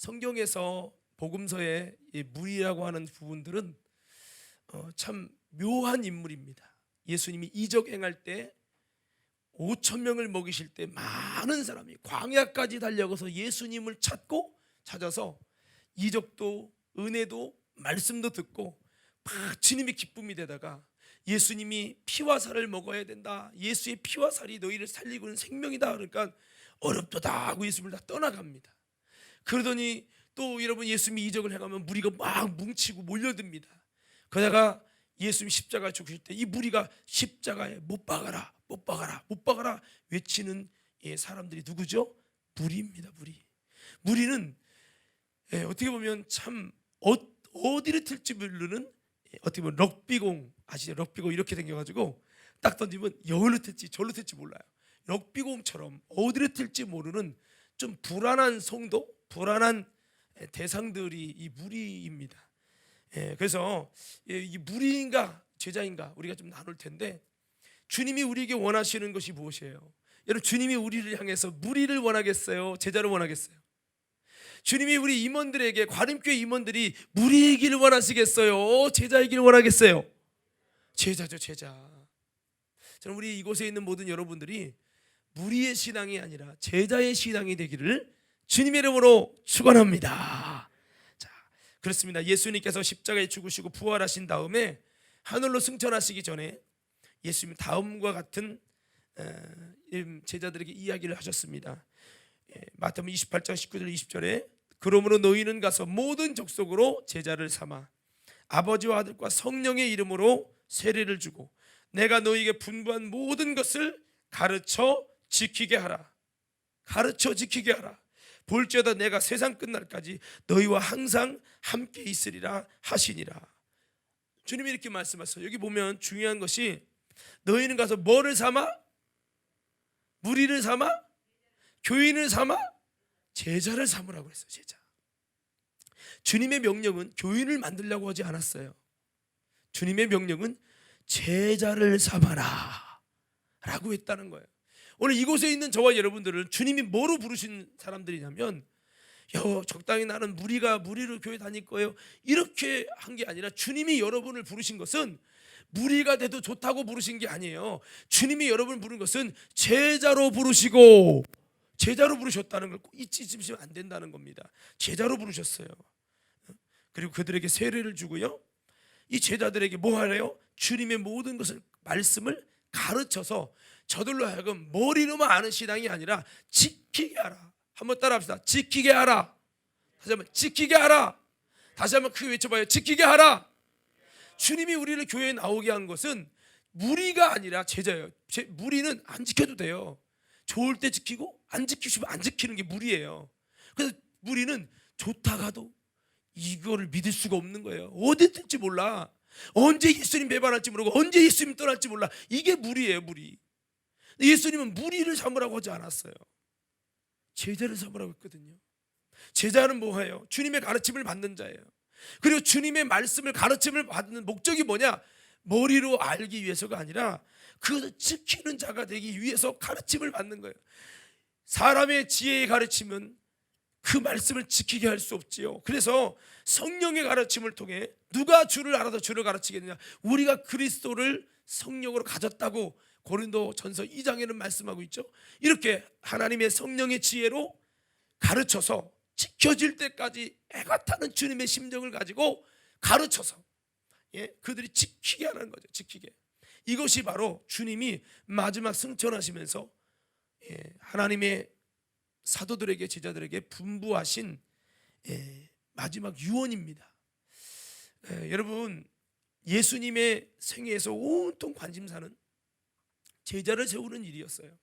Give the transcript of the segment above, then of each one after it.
성경에서 복음서에 이 무리라고 하는 부분들은 참 묘한 인물입니다. 예수님이 이적 행할 때 5천 명을 먹이실 때 많은 사람이 광야까지 달려가서 예수님을 찾아서 이적도 은혜도 말씀도 듣고 막 주님의 기쁨이 되다가 예수님이 피와 살을 먹어야 된다, 예수의 피와 살이 너희를 살리고는 생명이다, 그러니까 어렵도다 하고 예수님을 다 떠나갑니다. 그러더니 또 여러분, 예수님이 이적을 해가면 무리가 막 뭉치고 몰려듭니다. 그러다가 예수님 십자가에 죽으실 때 이 무리가 십자가에 못 박아라, 못 박아라, 못 박아라 외치는 사람들이 누구죠? 무리입니다. 무리는 어떻게 보면 참 어디를 튈지 모르는, 어떻게 보면 럭비공 아시죠? 럭비공 이렇게 생겨가지고 딱 던지면 여기로 튈지 저기로 튈지 몰라요. 럭비공처럼 어디를 튈지 모르는 좀 불안한 성도, 불안한 대상들이 이 무리입니다. 그래서 이 무리인가 제자인가 우리가 좀 나눌 텐데, 주님이 우리에게 원하시는 것이 무엇이에요? 여러분, 주님이 우리를 향해서 무리를 원하겠어요? 제자를 원하겠어요? 주님이 우리 임원들에게, 과림교회 임원들이 무리이기를 원하시겠어요? 제자이기를 원하겠어요? 제자죠, 제자. 저는 우리 이곳에 있는 모든 여러분들이 무리의 신앙이 아니라 제자의 신앙이 되기를 주님의 이름으로 축원합니다. 자, 그렇습니다. 예수님께서 십자가에 죽으시고 부활하신 다음에 하늘로 승천하시기 전에 예수님 다음과 같은 제자들에게 이야기를 하셨습니다. 마태복음 28장 19절 20절에 그러므로 너희는 가서 모든 족속으로 제자를 삼아 아버지와 아들과 성령의 이름으로 세례를 주고 내가 너희에게 분부한 모든 것을 가르쳐 지키게 하라. 가르쳐 지키게 하라. 볼지어다 내가 세상 끝날까지 너희와 항상 함께 있으리라 하시니라. 주님이 이렇게 말씀하셨어요. 여기 보면 중요한 것이, 너희는 가서 뭐를 삼아? 무리를 삼아? 교인을 삼아? 제자를 삼으라고 했어요. 제자. 주님의 명령은 교인을 만들려고 하지 않았어요. 주님의 명령은 제자를 삼아라 라고 했다는 거예요. 오늘 이곳에 있는 저와 여러분들은 주님이 뭐로 부르신 사람들이냐면, 적당히 나는 무리로 교회 다닐 거예요, 이렇게 한 게 아니라, 주님이 여러분을 부르신 것은 무리가 돼도 좋다고 부르신 게 아니에요. 주님이 여러분을 부른 것은 제자로 부르시고, 제자로 부르셨다는 걸 꼭 잊으시면 안 된다는 겁니다. 제자로 부르셨어요. 그리고 그들에게 세례를 주고요, 이 제자들에게 뭐 하래요? 주님의 모든 것을, 말씀을 가르쳐서 저들로 하여금 머리로만 아는 신앙이 아니라 지키게 하라. 한번 따라합시다. 지키게 하라. 다시 한번 지키게 하라. 다시 한번 크게 외쳐봐요. 지키게 하라. 주님이 우리를 교회에 나오게 한 것은 무리가 아니라 제자예요. 무리는 안 지켜도 돼요. 좋을 때 지키고 안 지키시면 안 지키는 게 무리예요. 그래서 무리는 좋다가도 이거를 믿을 수가 없는 거예요. 어디 뜰지 몰라. 언제 예수님 배반할지 모르고 언제 예수님 떠날지 몰라. 이게 무리예요, 무리. 예수님은 무리를 삼으라고 하지 않았어요. 제자를 삼으라고 했거든요. 제자는 뭐예요? 주님의 가르침을 받는 자예요. 그리고 주님의 말씀을, 가르침을 받는 목적이 뭐냐? 머리로 알기 위해서가 아니라 그것을 지키는 자가 되기 위해서 가르침을 받는 거예요. 사람의 지혜의 가르침은 그 말씀을 지키게 할 수 없지요. 그래서 성령의 가르침을 통해 누가 주를 알아서 주를 가르치겠느냐? 우리가 그리스도를 성령으로 가졌다고 고린도전서 2장에는 말씀하고 있죠. 이렇게 하나님의 성령의 지혜로 가르쳐서 지켜질 때까지 애가 타는 주님의 심정을 가지고 가르쳐서 그들이 지키게 하는 거죠. 지키게. 이것이 바로 주님이 마지막 승천하시면서 하나님의 사도들에게, 제자들에게 분부하신 마지막 유언입니다. 여러분, 예수님의 생애에서 온통 관심사는 제자를 세우는 일이었어요.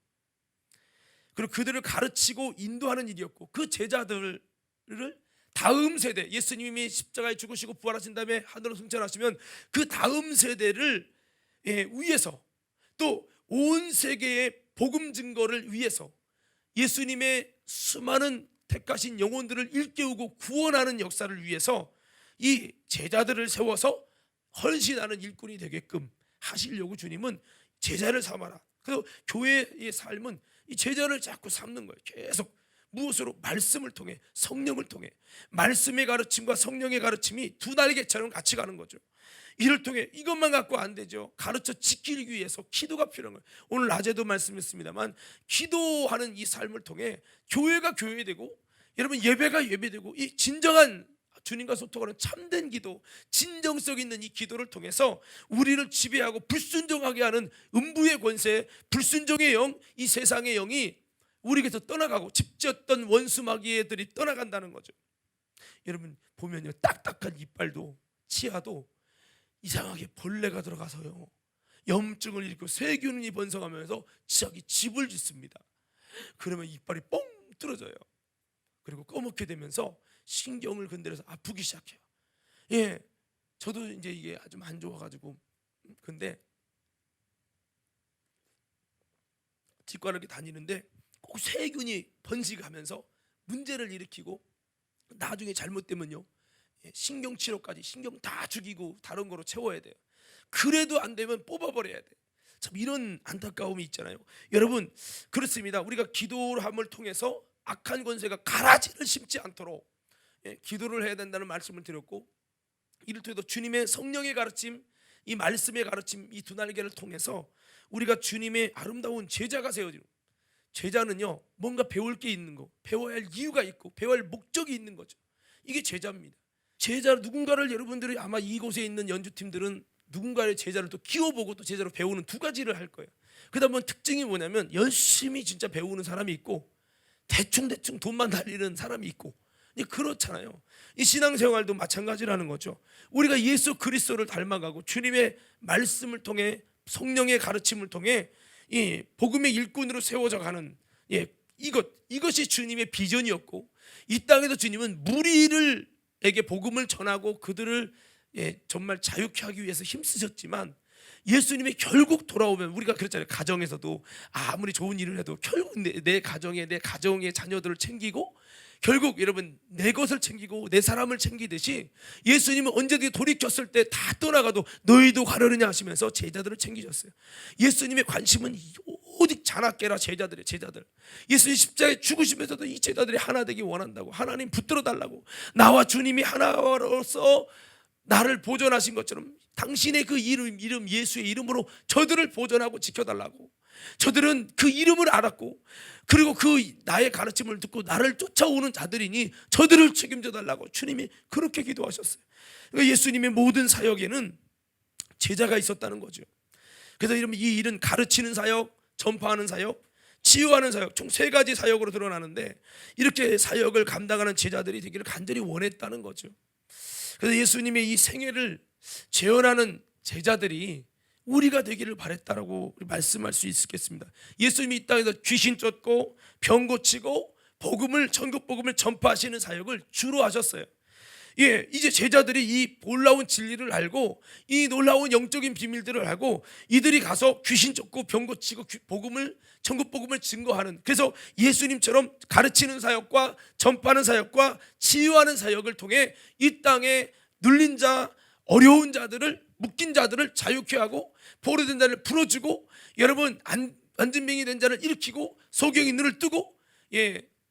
그리고 그들을 가르치고 인도하는 일이었고, 그 제자들을 다음 세대, 예수님이 십자가에 죽으시고 부활하신 다음에 하늘로 승천하시면 그 다음 세대를 위해서, 또 온 세계의 복음 증거를 위해서 예수님의 수많은 택하신 영혼들을 일깨우고 구원하는 역사를 위해서 이 제자들을 세워서 헌신하는 일꾼이 되게끔 하시려고 주님은 제자를 삼아라. 그래서 교회의 삶은 이 제자를 자꾸 삼는 거예요. 계속 무엇으로? 말씀을 통해, 성령을 통해. 말씀의 가르침과 성령의 가르침이 두 날개처럼 같이 가는 거죠. 이를 통해 이것만 갖고 안 되죠. 가르쳐 지키기 위해서 기도가 필요한 거예요. 오늘 낮에도 말씀했습니다만 기도하는 이 삶을 통해 교회가 교회되고, 여러분 예배가 예배되고, 이 진정한 주님과 소통하는 참된 기도, 진정성 있는 이 기도를 통해서 우리를 지배하고 불순종하게 하는 음부의 권세, 불순종의 영, 이 세상의 영이 우리에게서 떠나가고 집지었던 원수 마귀애들이 떠나간다는 거죠. 여러분 보면요, 딱딱한 이빨도 치아도 이상하게 벌레가 들어가서요 염증을 일으키고 세균이 번성하면서 자기 집을 짓습니다. 그러면 이빨이 뻥 뚫어져요. 그리고 꺼멓게 되면서 신경을 건드려서 아프기 시작해요. 예, 저도 이제 이게 좀 안 좋아가지고, 근데 치과를 이렇게 다니는데 꼭 세균이 번식하면서 문제를 일으키고, 나중에 잘못되면요 신경치료까지, 신경 다 죽이고 다른 거로 채워야 돼요. 그래도 안 되면 뽑아버려야 돼. 참 이런 안타까움이 있잖아요. 여러분 그렇습니다. 우리가 기도함을 통해서 악한 권세가 가라지를 심지 않도록 기도를 해야 된다는 말씀을 드렸고, 이를테도 주님의 성령의 가르침, 이 말씀의 가르침, 이 두 날개를 통해서 우리가 주님의 아름다운 제자가 세워지는, 제자는요 뭔가 배울 게 있는 거, 배워야 할 이유가 있고 배워야 할 목적이 있는 거죠. 이게 제자입니다. 제자, 누군가를, 여러분들이 아마 이곳에 있는 연주팀들은 누군가의 제자를 또 키워보고 또 제자로 배우는 두 가지를 할 거예요. 그 다음은 특징이 뭐냐면 열심히 진짜 배우는 사람이 있고 대충 돈만 날리는 사람이 있고, 그렇잖아요. 이 신앙생활도 마찬가지라는 거죠. 우리가 예수 그리스도를 닮아가고 주님의 말씀을 통해, 성령의 가르침을 통해 이 복음의 일꾼으로 세워져 가는, 이것이 주님의 비전이었고, 이 땅에서 주님은 무리에게 복음을 전하고 그들을 정말 자유케 하기 위해서 힘쓰셨지만, 예수님이 결국 돌아오면, 우리가 그랬잖아요. 가정에서도 아무리 좋은 일을 해도 결국 내 가정에, 내 가정의 자녀들을 챙기고, 결국 여러분 내 것을 챙기고 내 사람을 챙기듯이 예수님은 언제든지 돌이켰을 때 다 떠나가도 너희도 가려느냐 하시면서 제자들을 챙기셨어요. 예수님의 관심은 오직 자나깨라 제자들. 예수님 십자가에 죽으시면서도 이 제자들이 하나 되기 원한다고, 하나님 붙들어 달라고, 나와 주님이 하나로서 나를 보존하신 것처럼 당신의 그 이름 예수의 이름으로 저들을 보존하고 지켜달라고. 저들은 그 이름을 알았고, 그리고 그 나의 가르침을 듣고 나를 쫓아오는 자들이니 저들을 책임져 달라고 주님이 그렇게 기도하셨어요. 그러니까 예수님의 모든 사역에는 제자가 있었다는 거죠. 그래서 이 일은 가르치는 사역, 전파하는 사역, 치유하는 사역, 총 세 가지 사역으로 드러나는데, 이렇게 사역을 감당하는 제자들이 되기를 간절히 원했다는 거죠. 그래서 예수님의 이 생애를 재현하는 제자들이 우리가 되기를 바랬다라고 말씀할 수 있겠습니다. 예수님이 이 땅에서 귀신 쫓고 병 고치고 천국 복음을 전파하시는 사역을 주로 하셨어요. 이제 제자들이 이 놀라운 진리를 알고, 이 놀라운 영적인 비밀들을 알고, 이들이 가서 귀신 쫓고 병 고치고 천국 복음을 증거하는, 그래서 예수님처럼 가르치는 사역과 전파하는 사역과 치유하는 사역을 통해 이 땅에 눌린 자, 어려운 자들을, 묶인 자들을 자유케 하고, 포로된 자를 풀어주고, 여러분 안진병이 된 자를 일으키고, 소경이 눈을 뜨고,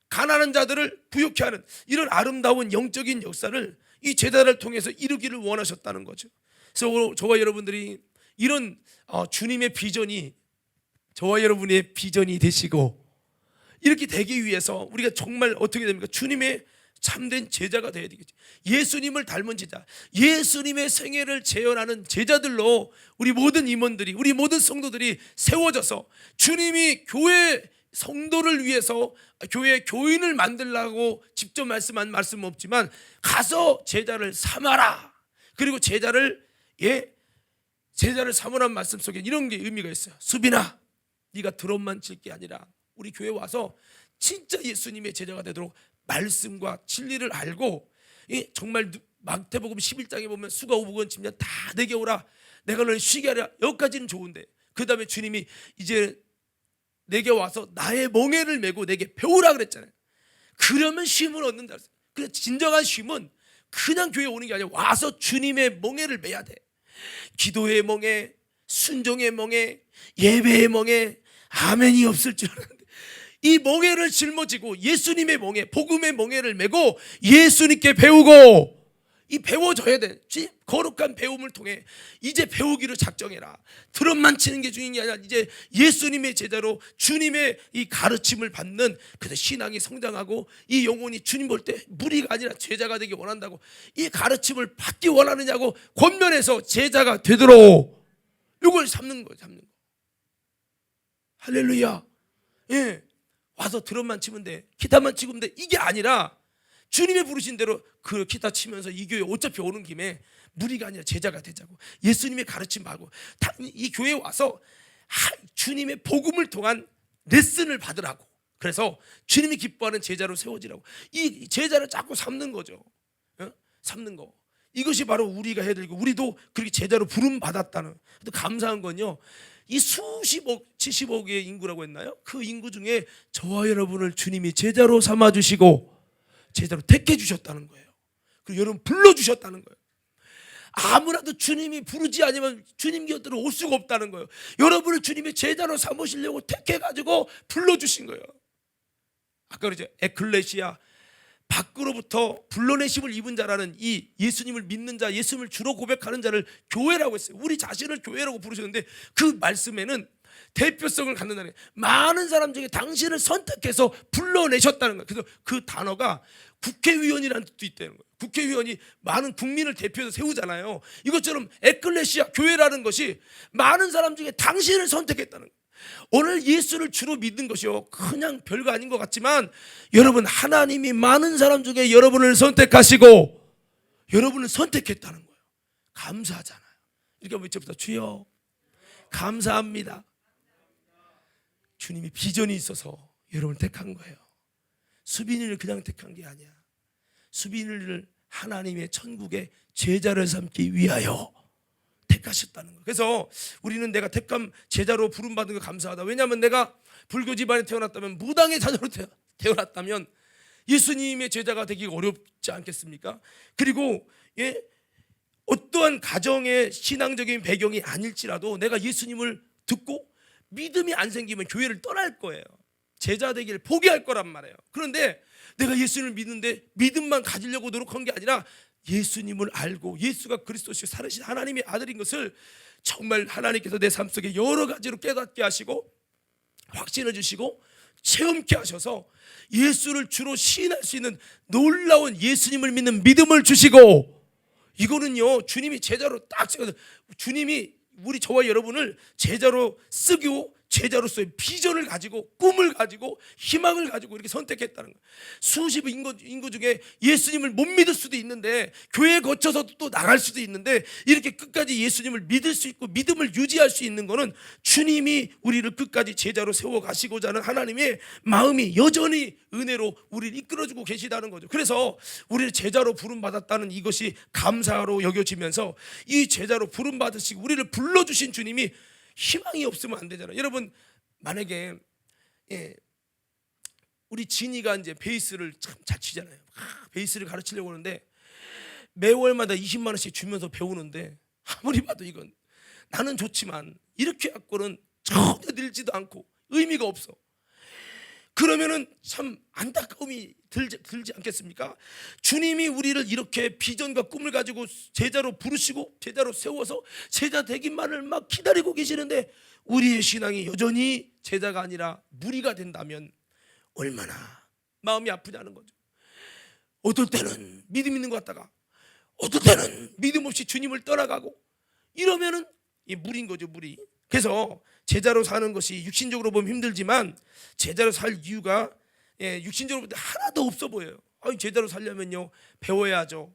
가난한 자들을 부욕케 하는 이런 아름다운 영적인 역사를 이 제자를 통해서 이루기를 원하셨다는 거죠. 그래서 저와 여러분들이 이런 주님의 비전이 저와 여러분의 비전이 되시고, 이렇게 되기 위해서 우리가 정말 어떻게 됩니까? 주님의 참된 제자가 되어야 되겠죠. 예수님을 닮은 제자, 예수님의 생애를 재현하는 제자들로 우리 모든 임원들이, 우리 모든 성도들이 세워져서, 주님이 교회 성도를 위해서 교회 교인을 만들라고 직접 말씀한 말씀은 없지만, 가서 제자를 삼아라, 그리고 제자를 삼으라는 말씀 속에 이런 게 의미가 있어요. 수빈아, 네가 드럼만 칠 게 아니라 우리 교회 와서 진짜 예수님의 제자가 되도록 말씀과 진리를 알고, 정말 마태복음 11장에 보면 수가 500원 집냐 다 내게 오라, 내가 너를 쉬게 하라, 여기까지는 좋은데, 그 다음에 주님이 이제 내게 와서 나의 멍에를 메고 내게 배우라 그랬잖아요. 그러면 쉼을 얻는다. 그래서 진정한 쉼은 그냥 교회에 오는 게 아니라 와서 주님의 멍에를 메야 돼. 기도의 멍에, 순종의 멍에, 예배의 멍에 아멘이 없을 줄 알았는데, 이 멍에를 짊어지고 예수님의 멍에, 복음의 멍에를 메고 예수님께 배우고, 이 배워져야 돼. 거룩한 배움을 통해 이제 배우기로 작정해라. 드럼만 치는 게 중요한 게 아니라 이제 예수님의 제자로 주님의 이 가르침을 받는, 그래서 신앙이 성장하고 이 영혼이 주님 볼 때 무리가 아니라 제자가 되기 원한다고, 이 가르침을 받기 원하느냐고 권면해서 제자가 되도록 이걸 삼는 거예요. 삼는 거. 할렐루야. 예. 와서 드럼만 치면 돼, 기타만 치면 돼, 이게 아니라 주님의 부르신 대로 그 기타 치면서 이 교회 어차피 오는 김에 무리가 아니라 제자가 되자고, 예수님의 가르침 받고 이 교회에 와서 주님의 복음을 통한 레슨을 받으라고, 그래서 주님이 기뻐하는 제자로 세워지라고, 이 제자를 자꾸 삼는 거죠. 삼는 거. 이것이 바로 우리가 해야 되고, 우리도 그렇게 제자로 부름 받았다는. 또 감사한 건요, 이 수십억, 70억의 인구라고 했나요? 그 인구 중에 저와 여러분을 주님이 제자로 삼아주시고 제자로 택해 주셨다는 거예요. 그리고 여러분 불러주셨다는 거예요. 아무라도 주님이 부르지 않으면 주님 곁으로 올 수가 없다는 거예요. 여러분을 주님의 제자로 삼으시려고 택해가지고 불러주신 거예요. 아까 그러죠, 에클레시아, 밖으로부터 불러내심을 입은 자라는 이 예수님을 믿는 자, 예수님을 주로 고백하는 자를 교회라고 했어요. 우리 자신을 교회라고 부르셨는데 그 말씀에는 대표성을 갖는다는 거예요. 많은 사람 중에 당신을 선택해서 불러내셨다는 거예요. 그래서 그 단어가 국회의원이라는 뜻도 있다는 거예요. 국회의원이 많은 국민을 대표해서 세우잖아요. 이것처럼 에클레시아, 교회라는 것이 많은 사람 중에 당신을 선택했다는 거예요. 오늘 예수를 주로 믿는 것이요, 그냥 별거 아닌 것 같지만 여러분, 하나님이 많은 사람 중에 여러분을 선택하시고 여러분을 선택했다는 거예요. 감사하잖아요. 이렇게 한번 외쳐보자. 주여 감사합니다. 주님이 비전이 있어서 여러분을 택한 거예요. 수빈이를 그냥 택한 게 아니야. 수빈이를 하나님의 천국의 제자를 삼기 위하여 택하셨다는 거예요. 그래서 우리는 내가 택함 제자로 부름받은 거 감사하다. 왜냐하면 내가 불교 집안에 태어났다면, 무당의 자녀로 태어났다면 예수님의 제자가 되기가 어렵지 않겠습니까? 그리고 어떠한 가정의 신앙적인 배경이 아닐지라도 내가 예수님을 듣고 믿음이 안 생기면 교회를 떠날 거예요. 제자 되기를 포기할 거란 말이에요. 그런데 내가 예수님을 믿는데 믿음만 가지려고 노력한 게 아니라 예수님을 알고 예수가 그리스도시요 살으신 하나님의 아들인 것을 정말 하나님께서 내 삶 속에 여러 가지로 깨닫게 하시고 확신을 주시고 체험케 하셔서 예수를 주로 시인할 수 있는 놀라운 예수님을 믿는 믿음을 주시고, 이거는요 주님이 제자로 딱 주님이 우리 저와 여러분을 제자로 쓰고 제자로서의 비전을 가지고 꿈을 가지고 희망을 가지고 이렇게 선택했다는 거예요. 수십 인구 중에 예수님을 못 믿을 수도 있는데, 교회에 거쳐서도 또 나갈 수도 있는데, 이렇게 끝까지 예수님을 믿을 수 있고 믿음을 유지할 수 있는 거는 주님이 우리를 끝까지 제자로 세워가시고자 하는 하나님의 마음이 여전히 은혜로 우리를 이끌어주고 계시다는 거죠. 그래서 우리를 제자로 부름받았다는 이것이 감사로 여겨지면서 이 제자로 부름받으시고 우리를 불러주신 주님이 희망이 없으면 안 되잖아요. 여러분, 만약에 우리 진이가 이제 베이스를 참 잘 치잖아요. 베이스를 가르치려고 하는데 매월마다 20만 원씩 주면서 배우는데, 아무리 봐도 이건 나는 좋지만 이렇게 갖고는 전혀 늘지도 않고 의미가 없어. 그러면은 참 안타까움이 들지 않겠습니까? 주님이 우리를 이렇게 비전과 꿈을 가지고 제자로 부르시고 제자로 세워서 제자 되기만을 막 기다리고 계시는데, 우리의 신앙이 여전히 제자가 아니라 무리가 된다면 얼마나 마음이 아프냐는 거죠. 어떨 때는 믿음 있는 것 같다가 어떨 때는 믿음 없이 주님을 떠나가고, 이러면은 이 무리인 거죠, 무리. 그래서 제자로 사는 것이 육신적으로 보면 힘들지만 제자로 살 이유가 육신적으로 보면 하나도 없어 보여요. 제자로 살려면요 배워야죠.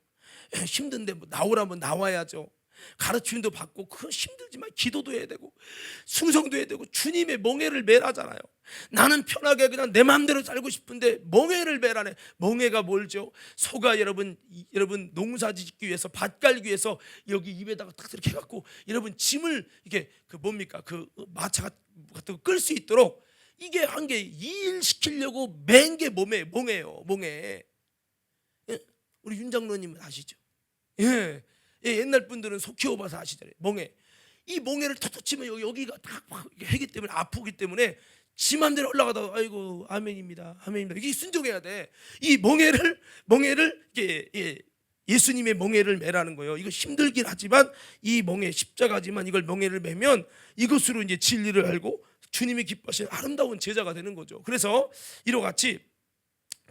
힘든데 뭐 나오라면 나와야죠. 가르침도 받고, 그건 힘들지만 기도도 해야 되고 충성도 해야 되고 주님의 멍에를 매라잖아요. 나는 편하게 그냥 내 마음대로 살고 싶은데 멍에를 매라네. 멍에가 뭘죠? 소가 여러분 농사 짓기 위해서, 밭 깔기 위해서 여기 입에다가 딱 이렇게 해갖고 여러분 짐을 이게 그 뭡니까 그 마차 같은 거 끌 수 있도록 이게 한 게 일 시키려고 맨 게 멍에예요. 멍에. 우리 윤 장로님은 아시죠? 옛날 분들은 소 키워봐서 아시잖아요. 멍에. 이 멍에를 톡톡 치면 여기가 딱 하기 때문에, 아프기 때문에 지 맘대로 올라가다가 아이고 아멘입니다, 아멘입니다. 이게 순종해야 돼. 이 멍에를 예수님의 멍에를 매라는 거예요. 이거 힘들긴 하지만 이 멍에 십자가지만 이걸 멍에를 매면 이것으로 이제 진리를 알고 주님이 기뻐하시는 아름다운 제자가 되는 거죠. 그래서 이와 같이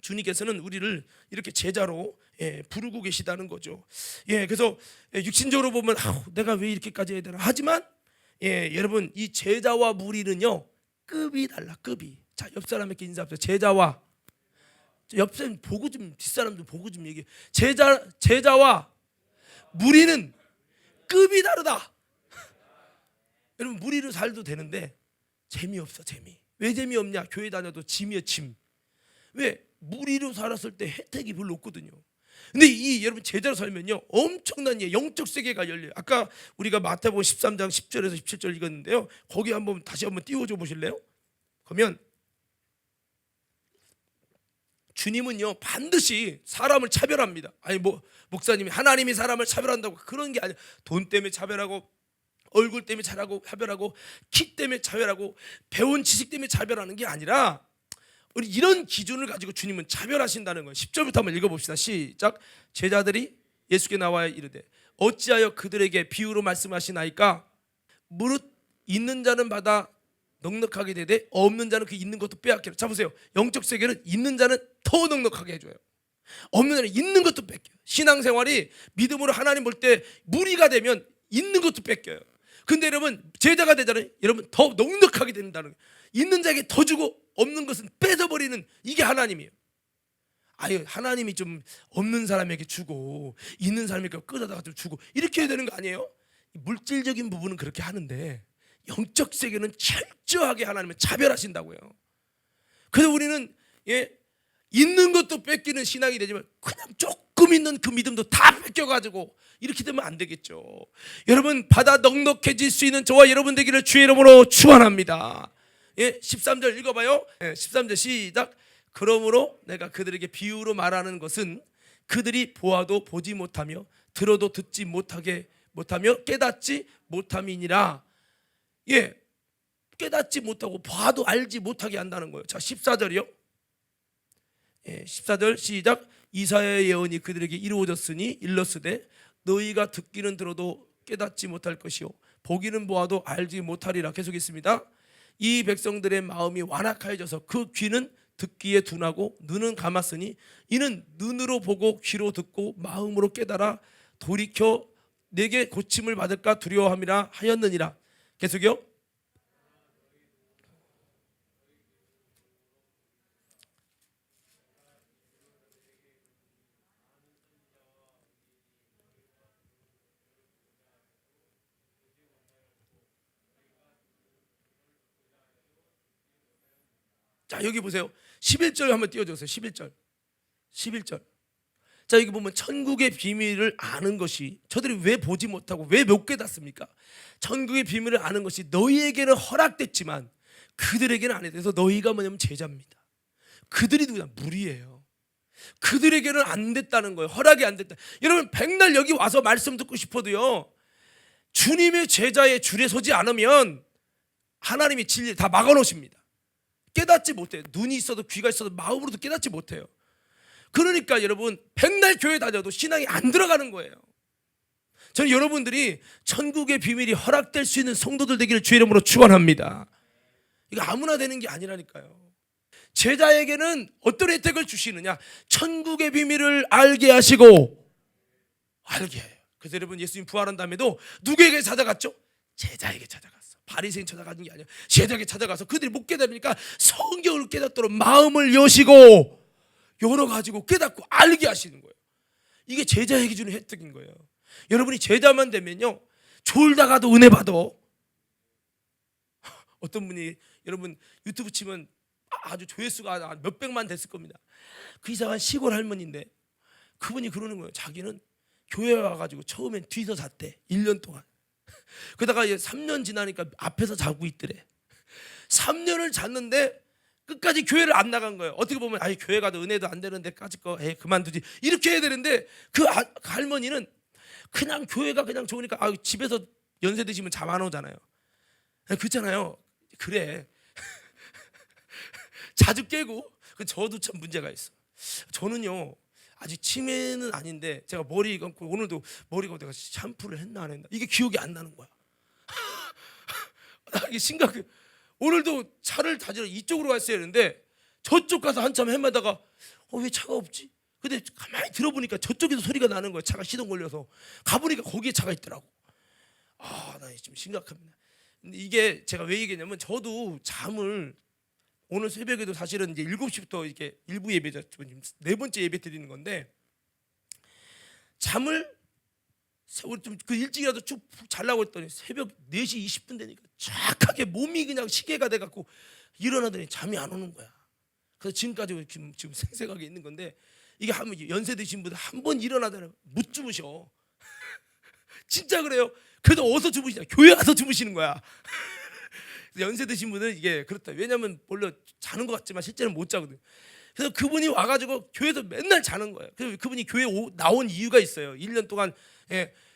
주님께서는 우리를 이렇게 제자로 부르고 계시다는 거죠. 그래서 육신적으로 보면 내가 왜 이렇게까지 해야 되나 하지만 여러분 이 제자와 무리는요 급이 달라. 급이. 자, 옆 사람에게 인사하세요. 제자와, 옆 사람 보고 좀, 뒷사람도 보고 좀 얘기해. 제자와 무리는 급이 다르다. 여러분 무리로 살도 되는데 재미없어. 재미. 왜 재미없냐? 교회 다녀도 짐이야 짐. 왜? 무리로 살았을 때 혜택이 별로 없거든요. 근데 이 여러분 제자로 살면요 엄청난 영적 세계가 열려요. 아까 우리가 마태복음 13장 10절에서 17절 읽었는데요. 거기 다시 한번 띄워줘 보실래요? 그러면 주님은요 반드시 사람을 차별합니다. 아니 목사님이 하나님이 사람을 차별한다고 그런 게 아니라 돈 때문에 차별하고 얼굴 때문에 차별하고 키 때문에 차별하고 배운 지식 때문에 차별하는 게 아니라 우리 이런 기준을 가지고 주님은 차별하신다는 거예요. 10절부터 한번 읽어봅시다. 시작. 제자들이 예수께 나와 이르되 어찌하여 그들에게 비유로 말씀하시나이까? 무릇 있는 자는 받아 넉넉하게 되되 없는 자는 그 있는 것도 빼앗기라. 자 보세요. 영적 세계는 있는 자는 더 넉넉하게 해줘요. 없는 자는 있는 것도 뺏겨요. 신앙생활이 믿음으로 하나님 볼 때 무리가 되면 있는 것도 뺏겨요. 근데 여러분 제자가 되잖아요. 여러분 더 넉넉하게 된다는 거예요. 있는 자에게 더 주고 없는 것은 뺏어버리는 이게 하나님이에요. 아유 하나님이 좀 없는 사람에게 주고 있는 사람에게 끌어다가 좀 주고 이렇게 해야 되는 거 아니에요? 물질적인 부분은 그렇게 하는데 영적 세계는 철저하게 하나님은 차별하신다고요. 그래서 우리는 있는 것도 뺏기는 신앙이 되지만 그냥 조금 있는 그 믿음도 다 뺏겨가지고 이렇게 되면 안 되겠죠. 여러분 받아 넉넉해질 수 있는 저와 여러분 되기를 주의 이름으로 축원합니다. 13절 읽어봐요. 13절 시작. 그러므로 내가 그들에게 비유로 말하는 것은 그들이 보아도 보지 못하며 들어도 듣지 못하며 깨닫지 못함이니라. 깨닫지 못하고 봐도 알지 못하게 한다는 거예요. 자 14절이요. 14절 시작. 이사야의 예언이 그들에게 이루어졌으니 일렀으되 너희가 듣기는 들어도 깨닫지 못할 것이요 보기는 보아도 알지 못하리라. 계속 있습니다. 이 백성들의 마음이 완악하여져서 그 귀는 듣기에 둔하고 눈은 감았으니 이는 눈으로 보고 귀로 듣고 마음으로 깨달아 돌이켜 내게 고침을 받을까 두려워함이라 하였느니라. 계속요. 자 여기 보세요. 11절 한번 띄워주세요. 11절. 자 여기 보면 천국의 비밀을 아는 것이 저들이 왜 보지 못하고 왜 못 깨닫습니까? 천국의 비밀을 아는 것이 너희에게는 허락됐지만 그들에게는 안 해. 그래서 너희가 뭐냐면 제자입니다. 그들이 누구냐? 무리예요. 그들에게는 안 됐다는 거예요. 허락이 안 됐다. 여러분 백날 여기 와서 말씀 듣고 싶어도요 주님의 제자의 줄에 서지 않으면 하나님이 진리 다 막아놓으십니다. 깨닫지 못해요. 눈이 있어도 귀가 있어도 마음으로도 깨닫지 못해요. 그러니까 여러분 백날 교회 다녀도 신앙이 안 들어가는 거예요. 저는 여러분들이 천국의 비밀이 허락될 수 있는 성도들 되기를 주의 이름으로 축원합니다. 이거 아무나 되는 게 아니라니까요. 제자에게는 어떤 혜택을 주시느냐? 천국의 비밀을 알게 하시고 알게 해요. 그래서 여러분 예수님 부활한 다음에도 누구에게 찾아갔죠? 제자에게 찾아갔어. 바리새인 찾아가는 게 아니라 제자에게 찾아가서 그들이 못 깨달으니까 성경을 깨닫도록 마음을 여시고 열어가지고 깨닫고 알게 하시는 거예요. 이게 제자에게 주는 혜택인 거예요. 여러분이 제자만 되면요 졸다가도 은혜 받아. 어떤 분이 여러분 유튜브 치면 아주 조회수가 몇백만 됐을 겁니다. 그 이상한 시골 할머니인데 그분이 그러는 거예요. 자기는 교회 와가지고 처음엔 뒤서 잤대. 1년 동안. 그러다가 3년 지나니까 앞에서 자고 있더래. 3년을 잤는데 끝까지 교회를 안 나간 거예요. 어떻게 보면 교회 가도 은혜도 안 되는데 까짓 거 그만두지 이렇게 해야 되는데 그 할머니는 그냥 교회가 그냥 좋으니까 집에서 연세 드시면 잠 안 오잖아요. 그렇잖아요. 그래. 자주 깨고. 저도 참 문제가 있어. 저는요 아직 치매는 아닌데 제가 머리 감고 오늘도 머리가 내가 샴푸를 했나 안 했나 이게 기억이 안 나는 거야. 나 이게 심각해. 오늘도 차를 다지러 이쪽으로 갔어야 했는데 저쪽 가서 한참 헤매다가 왜 차가 없지? 근데 가만히 들어보니까 저쪽에서 소리가 나는 거야. 차가 시동 걸려서 가보니까 거기에 차가 있더라고. 나 지금 심각합니다. 근데 이게 제가 왜 얘기했냐면 저도 잠을 오늘 새벽에도 사실은 이제 7시부터 이렇게 일부 예배죠. 네 번째 예배 드리는 건데 잠을 좀 그 일찍이라도 쭉 자려고 했더니 새벽 4시 20분 되니까 쫙하게 몸이 그냥 시계가 돼 갖고 일어나더니 잠이 안 오는 거야. 그래서 지금까지 지금 생생하게 있는 건데 이게 한번 연세 드신 분들 한 번 일어나더니 못 주무셔. 진짜 그래요. 그래도 어디서 주무시냐? 교회 가서 주무시는 거야. 연세 드신 분들은 이게 그렇다. 왜냐하면 원래 자는 것 같지만 실제는 못 자거든. 그래서 그분이 와가지고 교회에서 맨날 자는 거예요. 그래서 그분이 교회 나온 이유가 있어요. 1년 동안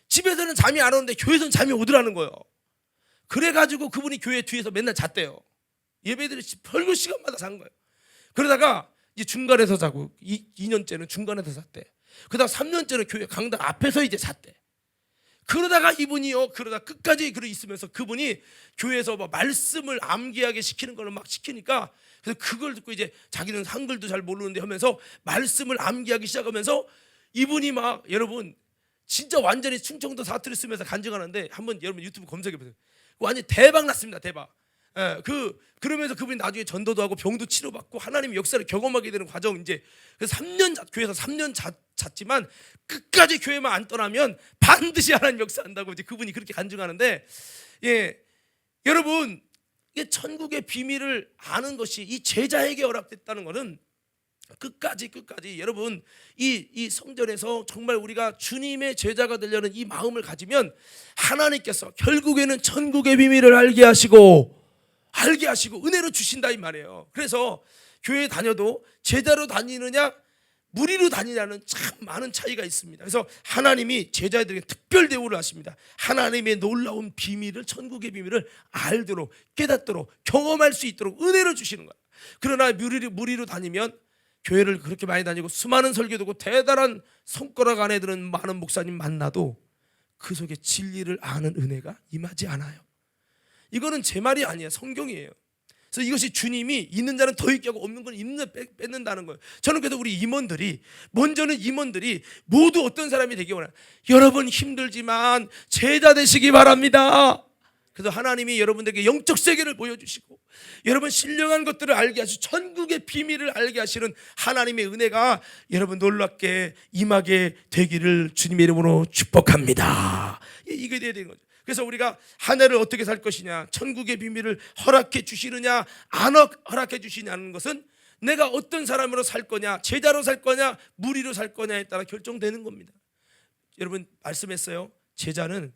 집에서는 잠이 안 오는데 교회에서는 잠이 오더라는 거예요. 그래가지고 그분이 교회 뒤에서 맨날 잤대요. 예배들이 별거 시간마다 잔 거예요. 그러다가 이제 중간에서 자고 2년째는 중간에서 잤대. 그다음 3년째는 교회 강당 앞에서 이제 잤대. 그러다가 이분이요, 그러다 끝까지 있으면서 그분이 교회에서 막 말씀을 암기하게 시키는 걸 막 시키니까 그래서 그걸 듣고 이제 자기는 한글도 잘 모르는데 하면서 말씀을 암기하기 시작하면서 이분이 막 여러분 진짜 완전히 충청도 사투리 쓰면서 간증하는데 한번 여러분 유튜브 검색해 보세요. 완전 대박 났습니다. 대박. 그러면서 그분이 나중에 전도도 하고 병도 치료받고 하나님의 역사를 경험하게 되는 과정. 이제 그래서 3년 교회에서 3년 잤지만 끝까지 교회만 안 떠나면 반드시 하나님 역사한다고 이제 그분이 그렇게 간증하는데, 여러분 이게 천국의 비밀을 아는 것이 이 제자에게 허락됐다는 것은 끝까지 여러분 이 성전에서 정말 우리가 주님의 제자가 되려는 이 마음을 가지면 하나님께서 결국에는 천국의 비밀을 알게 하시고 은혜로 주신다 이 말이에요. 그래서 교회 다녀도 제자로 다니느냐 무리로 다니냐는 참 많은 차이가 있습니다. 그래서 하나님이 제자들에게 특별 대우를 하십니다. 하나님의 놀라운 비밀을, 천국의 비밀을 알도록, 깨닫도록, 경험할 수 있도록 은혜를 주시는 거예요. 그러나 무리로 다니면 교회를 그렇게 많이 다니고 수많은 설교 듣고 대단한 손가락 안에 드는 많은 목사님 만나도 그 속에 진리를 아는 은혜가 임하지 않아요. 이거는 제 말이 아니에요. 성경이에요. 그래서 이것이 주님이 있는 자는 더 있게 하고 없는 건 있는 자 뺏는다는 거예요. 저는 그래도 우리 임원들이 모두 어떤 사람이 되기 원해요. 여러분 힘들지만 제자 되시기 바랍니다. 그래서 하나님이 여러분들에게 영적 세계를 보여주시고 여러분 신령한 것들을 알게 하시고 천국의 비밀을 알게 하시는 하나님의 은혜가 여러분 놀랍게 임하게 되기를 주님의 이름으로 축복합니다. 이게 돼야 되는 거죠. 그래서 우리가 한 해를 어떻게 살 것이냐, 천국의 비밀을 허락해 주시느냐 안 허락해 주시냐는 것은 내가 어떤 사람으로 살 거냐, 제자로 살 거냐 무리로 살 거냐에 따라 결정되는 겁니다. 여러분 말씀했어요. 제자는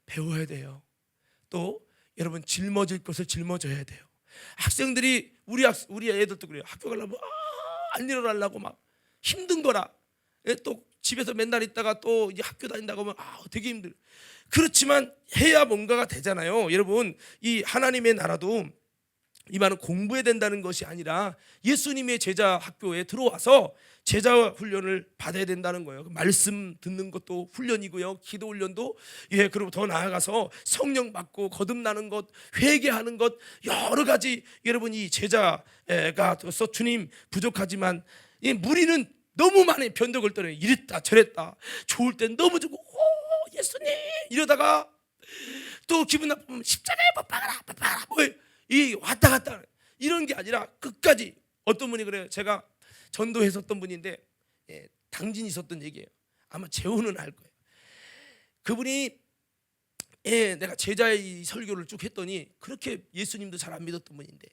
배워야 돼요. 또 여러분 짊어질 것을 짊어져야 돼요. 학생들이 우리 애들도 그래요. 학교 가려면 안 일어나려고 막 힘든 거라. 또 집에서 맨날 있다가 또 이제 학교 다닌다고 하면 되게 힘들. 그렇지만 해야 뭔가가 되잖아요. 여러분 이 하나님의 나라도 이 말은 공부해야 된다는 것이 아니라 예수님의 제자 학교에 들어와서 제자 훈련을 받아야 된다는 거예요. 말씀 듣는 것도 훈련이고요. 기도 훈련도 그리고 더 나아가서 성령 받고 거듭나는 것, 회개하는 것 여러 가지 여러분 이 제자가 돼서 주님 부족하지만 이 무리는 너무 많이 변덕을 떨어요. 이랬다 저랬다 좋을 땐 너무 좋고 예수님 이러다가 또 기분 나쁘면 십자가에 못 박아라 이 왔다 갔다 이런 게 아니라 끝까지. 어떤 분이 그래요. 제가 전도했었던 분인데 당진이 있었던 얘기예요. 아마 재호는 알 거예요. 그분이 내가 제자의 설교를 쭉 했더니 그렇게 예수님도 잘 안 믿었던 분인데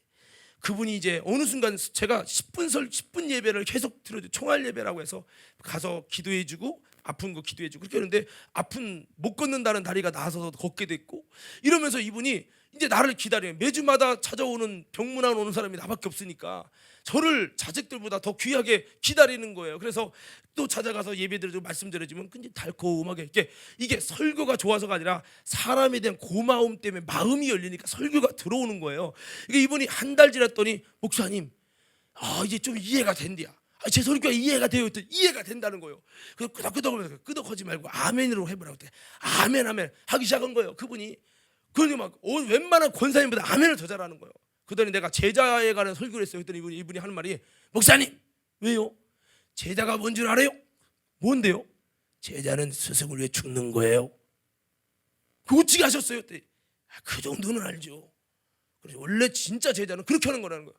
그분이 이제 어느 순간 제가 10분 예배를 계속 들어줘. 총알 예배라고 해서 가서 기도해주고 아픈 거 기도해주고 그렇게 하는데 아픈 못 걷는다는 다리가 나서서 걷게 됐고 이러면서 이분이 이제 나를 기다려요. 매주마다 찾아오는 병문안 오는 사람이 나밖에 없으니까 저를 자식들보다 더 귀하게 기다리는 거예요. 그래서 또 찾아가서 예배드리고 말씀드려주면 근데 달콤하게 이게 설교가 좋아서가 아니라 사람에 대한 고마움 때문에 마음이 열리니까 설교가 들어오는 거예요. 이게 이분이 한 달 지났더니 목사님 이제 좀 이해가 된대야. 제 소리가 이해가 돼요. 이해가 된다는 거예요. 그래서 끄덕끄덕하면서 끄덕하지 말고 아멘으로 해보라고 때 아멘 아멘 하기 시작한 거예요. 그분이. 그러니 막 웬만한 권사님보다 아멘을 더 잘하는 거예요. 그러더니 내가 제자에 관한 설교를 했어요. 그랬더니 이분이 하는 말이, 목사님 왜요? 제자가 뭔 줄 알아요? 뭔데요? 제자는 스승을 위해 죽는 거예요. 그 어찌게 하셨어요? 그 정도는 알죠. 그래서 원래 진짜 제자는 그렇게 하는 거라는 거예요.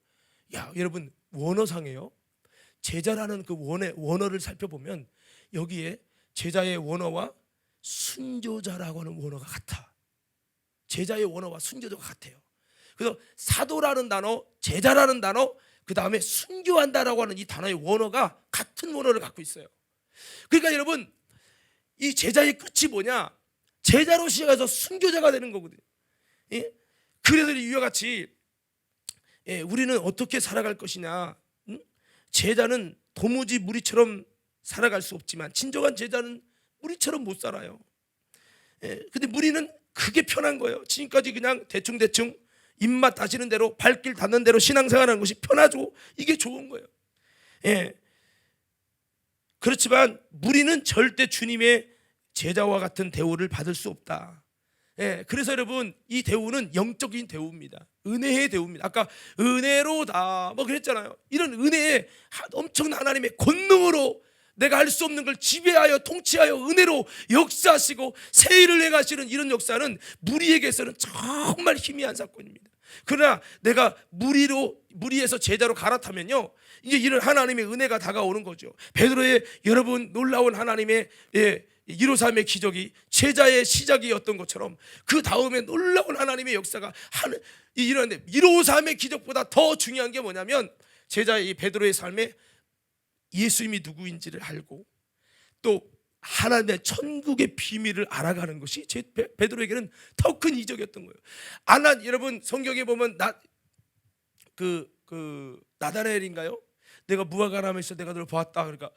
야, 여러분, 원어상에요, 제자라는 그 원어를 살펴보면 여기에 제자의 원어와 순교자라고 하는 원어가 같아. 제자의 원어와 순교자가 같아요. 그래서 사도라는 단어, 제자라는 단어, 그 다음에 순교한다라고 하는 이 단어의 원어가 같은 원어를 갖고 있어요. 그러니까 여러분, 이 제자의 끝이 뭐냐? 제자로 시작해서 순교자가 되는 거거든요. 예? 그래서 이와 같이 우리는 어떻게 살아갈 것이냐? 제자는 도무지 무리처럼 살아갈 수 없지만 진정한 제자는 무리처럼 못 살아요. 근데 무리는 그게 편한 거예요. 지금까지 그냥 대충대충 입맛 다시는 대로 발길 닿는 대로 신앙생활하는 것이 편하죠. 이게 좋은 거예요. 그렇지만 무리는 절대 주님의 제자와 같은 대우를 받을 수 없다. 그래서 여러분, 이 대우는 영적인 대우입니다. 은혜의 대우입니다. 아까 은혜로다 뭐 그랬잖아요. 이런 은혜의 엄청난 하나님의 권능으로 내가 할 수 없는 걸 지배하여 통치하여 은혜로 역사하시고 새 일을 행하시는 이런 역사는 무리에게서는 정말 희미한 사건입니다. 그러나 내가 무리에서 제자로 갈아타면요, 이제 이런 하나님의 은혜가 다가오는 거죠. 베드로의 여러분 놀라운 하나님의 153의 기적이 제자의 시작이었던 것처럼 그 다음에 놀라운 하나님의 역사가 일어났는데, 153의 기적보다 더 중요한 게 뭐냐면 제자의 이 베드로의 삶에 예수님이 누구인지를 알고 또 하나님의 천국의 비밀을 알아가는 것이 베드로에게는 더 큰 이적이었던 거예요. 여러분 성경에 보면 나다나엘인가요? 내가 무화과나무에서 내가 너를 보았다. 그러니까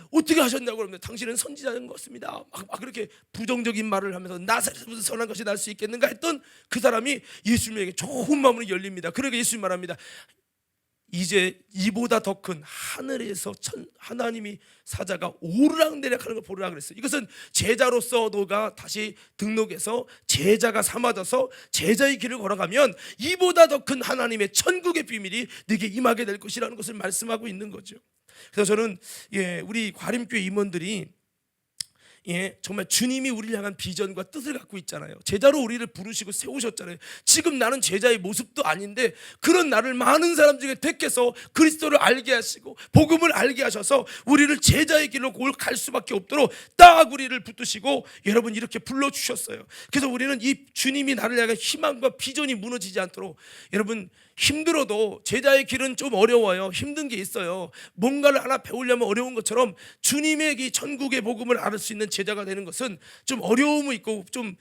어떻게 하셨냐고 그러면 당신은 선지자인 것 같습니다. 막 그렇게 부정적인 말을 하면서 나사렛에서 선한 것이 날 수 있겠는가 했던 그 사람이 예수님에게 좋은 마음으로 열립니다. 그러니까 예수님 말합니다. 이제 이보다 더 큰 하늘에서 하나님이 사자가 오르락내리락하는 걸 보리라 그랬어요. 이것은 제자로서 너가 다시 등록해서 제자가 삼아져서 제자의 길을 걸어가면 이보다 더 큰 하나님의 천국의 비밀이 네게 임하게 될 것이라는 것을 말씀하고 있는 거죠. 그래서 저는 우리 과림교회 임원들이 정말 주님이 우리를 향한 비전과 뜻을 갖고 있잖아요. 제자로 우리를 부르시고 세우셨잖아요. 지금 나는 제자의 모습도 아닌데 그런 나를 많은 사람 중에 택해서 그리스도를 알게 하시고 복음을 알게 하셔서 우리를 제자의 길로 갈 수밖에 없도록 딱 우리를 붙드시고 여러분 이렇게 불러주셨어요. 그래서 우리는 이 주님이 나를 향한 희망과 비전이 무너지지 않도록, 여러분 힘들어도 제자의 길은 좀 어려워요. 힘든 게 있어요. 뭔가를 하나 배우려면 어려운 것처럼 주님의 이 천국의 복음을 알을 수 있는 제자가 되는 것은 좀 어려움이 있고 좀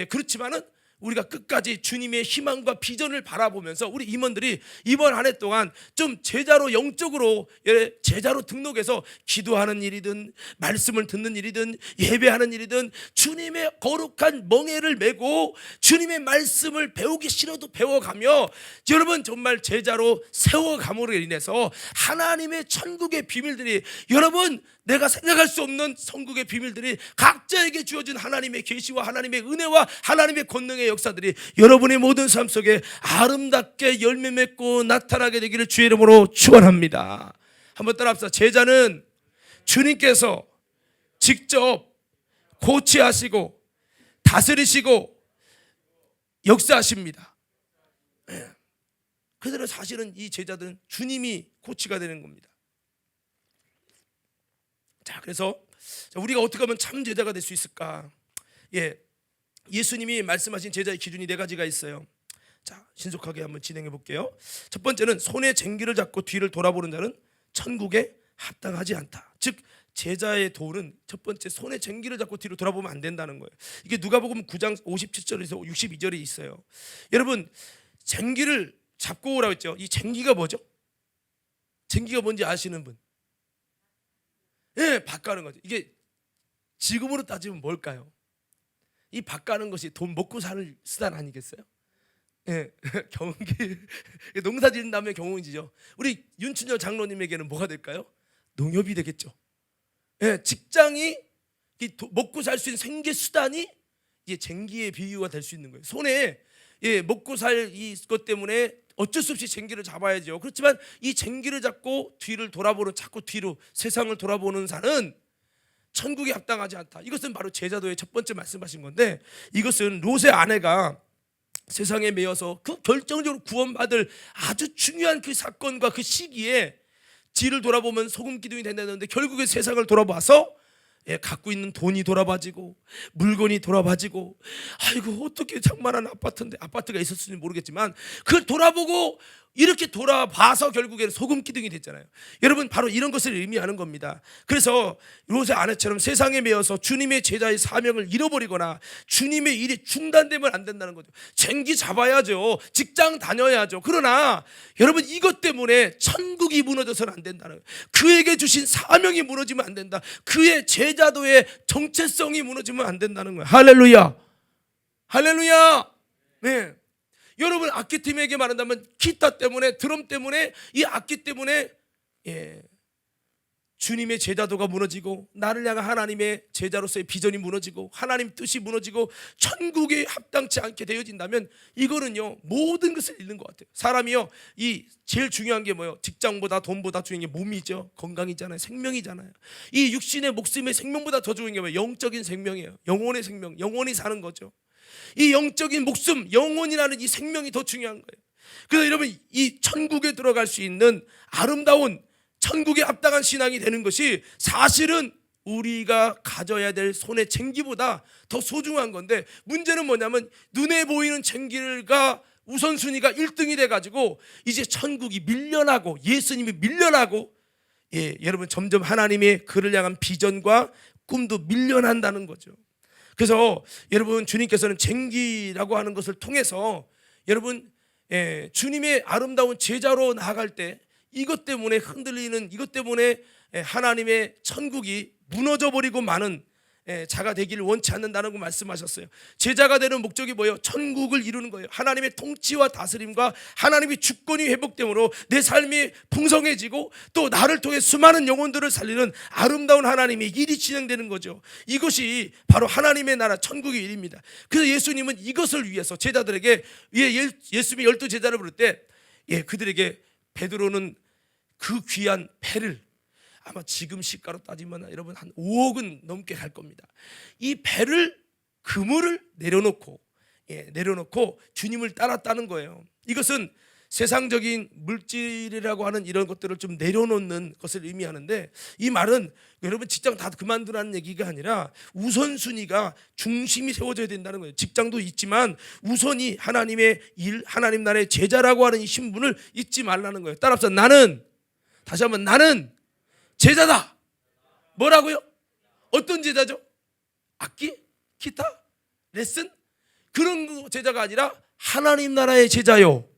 그렇지만은 우리가 끝까지 주님의 희망과 비전을 바라보면서 우리 임원들이 이번 한 해 동안 좀 제자로 영적으로 제자로 등록해서 기도하는 일이든 말씀을 듣는 일이든 예배하는 일이든 주님의 거룩한 멍에를 메고 주님의 말씀을 배우기 싫어도 배워가며 여러분 정말 제자로 세워감으로 인해서 하나님의 천국의 비밀들이, 여러분 내가 생각할 수 없는 천국의 비밀들이 각자에게 주어진 하나님의 계시와 하나님의 은혜와 하나님의 권능의 역사들이 여러분의 모든 삶 속에 아름답게 열매 맺고 나타나게 되기를 주의 이름으로 축원합니다. 한번 따라합시다. 제자는 주님께서 직접 코치하시고 다스리시고 역사하십니다. 그대로 사실은 이 제자들은 주님이 코치가 되는 겁니다. 자, 그래서 우리가 어떻게 하면 참 제자가 될 수 있을까? 예수님이 말씀하신 제자의 기준이 4가지가 있어요. 자, 신속하게 한번 진행해 볼게요. 첫 번째는 손에 쟁기를 잡고 뒤를 돌아보는 자는 천국에 합당하지 않다. 즉 제자의 도는 첫 번째, 손에 쟁기를 잡고 뒤로 돌아보면 안 된다는 거예요. 이게 누가복음 9장 57절에서 62절에 있어요. 여러분 쟁기를 잡고 오라고 했죠. 이 쟁기가 뭐죠? 쟁기가 뭔지 아시는 분? 밭 가는 거죠. 이게 지금으로 따지면 뭘까요? 이 밭 가는 것이 돈 먹고 살 수단 아니겠어요? 예, 경운기 농사 짓는다면 경운기죠. 우리 윤춘열 장로님에게는 뭐가 될까요? 농협이 되겠죠. 예, 직장이 먹고 살 수 있는 생계 수단이 이제 쟁기의 비유가 될 수 있는 거예요. 손에 먹고 살 이것 때문에 어쩔 수 없이 쟁기를 잡아야죠. 그렇지만 이 쟁기를 잡고 뒤를 돌아보는, 자꾸 뒤로 세상을 돌아보는 자는 천국에 합당하지 않다. 이것은 바로 제자도의 첫 번째 말씀하신 건데, 이것은 롯의 아내가 세상에 매여서 그 결정적으로 구원받을 아주 중요한 그 사건과 그 시기에 뒤를 돌아보면 소금 기둥이 된다는데, 결국에 세상을 돌아봐서 갖고 있는 돈이 돌아봐지고 물건이 돌아봐지고, 아이고 어떻게 장만한 아파트인데, 아파트가 있었을지 모르겠지만 그걸 돌아보고 이렇게 돌아봐서 결국에는 소금 기둥이 됐잖아요. 여러분, 바로 이런 것을 의미하는 겁니다. 그래서 롯의 아내처럼 세상에 매여서 주님의 제자의 사명을 잃어버리거나 주님의 일이 중단되면 안 된다는 거죠. 쟁기 잡아야죠. 직장 다녀야죠. 그러나 여러분, 이것 때문에 천국이 무너져서는 안 된다는 거예요. 그에게 주신 사명이 무너지면 안 된다. 그의 제자도의 정체성이 무너지면 안 된다는 거예요. 할렐루야, 할렐루야. 네. 여러분, 악기팀에게 말한다면 기타 때문에, 드럼 때문에, 이 악기 때문에 주님의 제자도가 무너지고 나를 향한 하나님의 제자로서의 비전이 무너지고 하나님 뜻이 무너지고 천국에 합당치 않게 되어진다면 이거는요, 모든 것을 잃는 것 같아요. 사람이요, 이 제일 중요한 게 뭐예요? 직장보다 돈보다 중요한 게 몸이죠. 건강이잖아요. 생명이잖아요. 이 육신의 목숨의 생명보다 더 중요한 게 뭐예요? 영적인 생명이에요. 영혼의 생명, 영혼이 사는 거죠. 이 영적인 목숨, 영혼이라는 이 생명이 더 중요한 거예요. 그래서 여러분, 이 천국에 들어갈 수 있는 아름다운 천국에 합당한 신앙이 되는 것이 사실은 우리가 가져야 될 손의 쟁기보다 더 소중한 건데, 문제는 뭐냐면 눈에 보이는 쟁기가 우선순위가 1등이 돼가지고 이제 천국이 밀려나고 예수님이 밀려나고, 여러분, 점점 하나님의 그를 향한 비전과 꿈도 밀려난다는 거죠. 그래서 여러분, 주님께서는 쟁기라고 하는 것을 통해서 여러분, 주님의 아름다운 제자로 나아갈 때 이것 때문에 흔들리는, 이것 때문에 하나님의 천국이 무너져버리고 마는 자가 되기를 원치 않는다는 거 말씀하셨어요. 제자가 되는 목적이 뭐예요? 천국을 이루는 거예요. 하나님의 통치와 다스림과 하나님의 주권이 회복됨으로 내 삶이 풍성해지고 또 나를 통해 수많은 영혼들을 살리는 아름다운 하나님의 일이 진행되는 거죠. 이것이 바로 하나님의 나라 천국의 일입니다. 그래서 예수님은 이것을 위해서 제자들에게, 예수님이 12제자를 부를 때 그들에게 베드로는 그 귀한 배를, 아마 지금 시가로 따지면 여러분 한 5억은 넘게 갈 겁니다. 이 배를, 그물을 내려놓고 주님을 따랐다는 거예요. 이것은 세상적인 물질이라고 하는 이런 것들을 좀 내려놓는 것을 의미하는데, 이 말은 여러분 직장 다 그만두라는 얘기가 아니라 우선순위가, 중심이 세워져야 된다는 거예요. 직장도 있지만 우선이 하나님의 일, 하나님 나라의 제자라고 하는 이 신분을 잊지 말라는 거예요. 따라서 나는, 다시 한번, 나는 제자다. 뭐라고요? 어떤 제자죠? 악기? 기타? 레슨? 그런 제자가 아니라 하나님 나라의 제자요,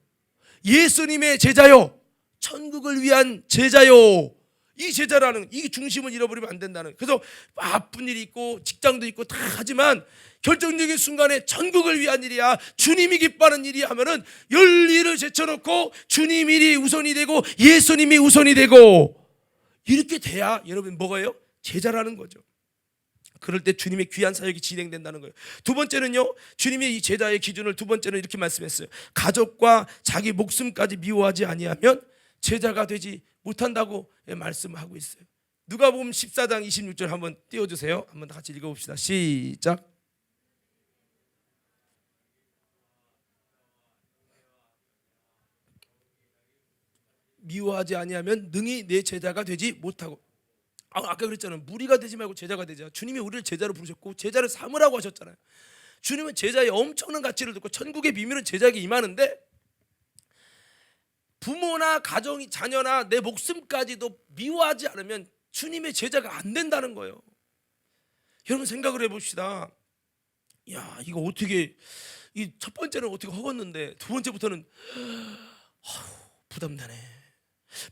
예수님의 제자요, 천국을 위한 제자요. 이 제자라는 이 중심을 잃어버리면 안 된다는. 그래서 바쁜 일이 있고 직장도 있고 다 하지만 결정적인 순간에 천국을 위한 일이야, 주님이 기뻐하는 일이야 하면은 열일을 제쳐놓고 주님 일이 우선이 되고 예수님이 우선이 되고, 이렇게 돼야 여러분 뭐가요? 제자라는 거죠. 그럴 때 주님의 귀한 사역이 진행된다는 거예요. 두 번째는요, 주님의 이 제자의 기준을 두 번째는 이렇게 말씀했어요. 가족과 자기 목숨까지 미워하지 아니하면 제자가 되지 못한다고 말씀하고 있어요. 누가복음 14장 26절 한번 띄워주세요. 한번 같이 읽어봅시다. 시작. 미워하지 아니하면 능히 내 제자가 되지 못하고. 아까 그랬잖아요. 무리가 되지 말고 제자가 되자. 주님이 우리를 제자로 부르셨고 제자를 삼으라고 하셨잖아요. 주님은 제자의 엄청난 가치를 듣고 천국의 비밀은 제자에게 임하는데, 부모나 가정이, 자녀나 내 목숨까지도 미워하지 않으면 주님의 제자가 안 된다는 거예요. 여러분 생각을 해봅시다. 야, 이거 어떻게, 이 첫 번째는 어떻게 허겄는데 두 번째부터는 부담되네.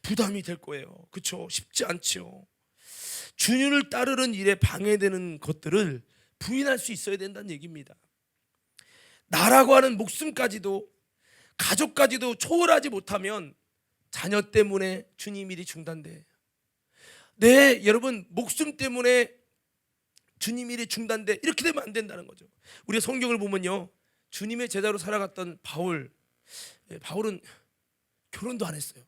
부담이 될 거예요. 그렇죠? 쉽지 않죠. 주님을 따르는 일에 방해되는 것들을 부인할 수 있어야 된다는 얘기입니다. 나라고 하는 목숨까지도 가족까지도 초월하지 못하면 자녀 때문에 주님 일이 중단돼. 네, 여러분 목숨 때문에 주님 일이 중단돼. 이렇게 되면 안 된다는 거죠. 우리가 성경을 보면요, 주님의 제자로 살아갔던 바울은 결혼도 안 했어요.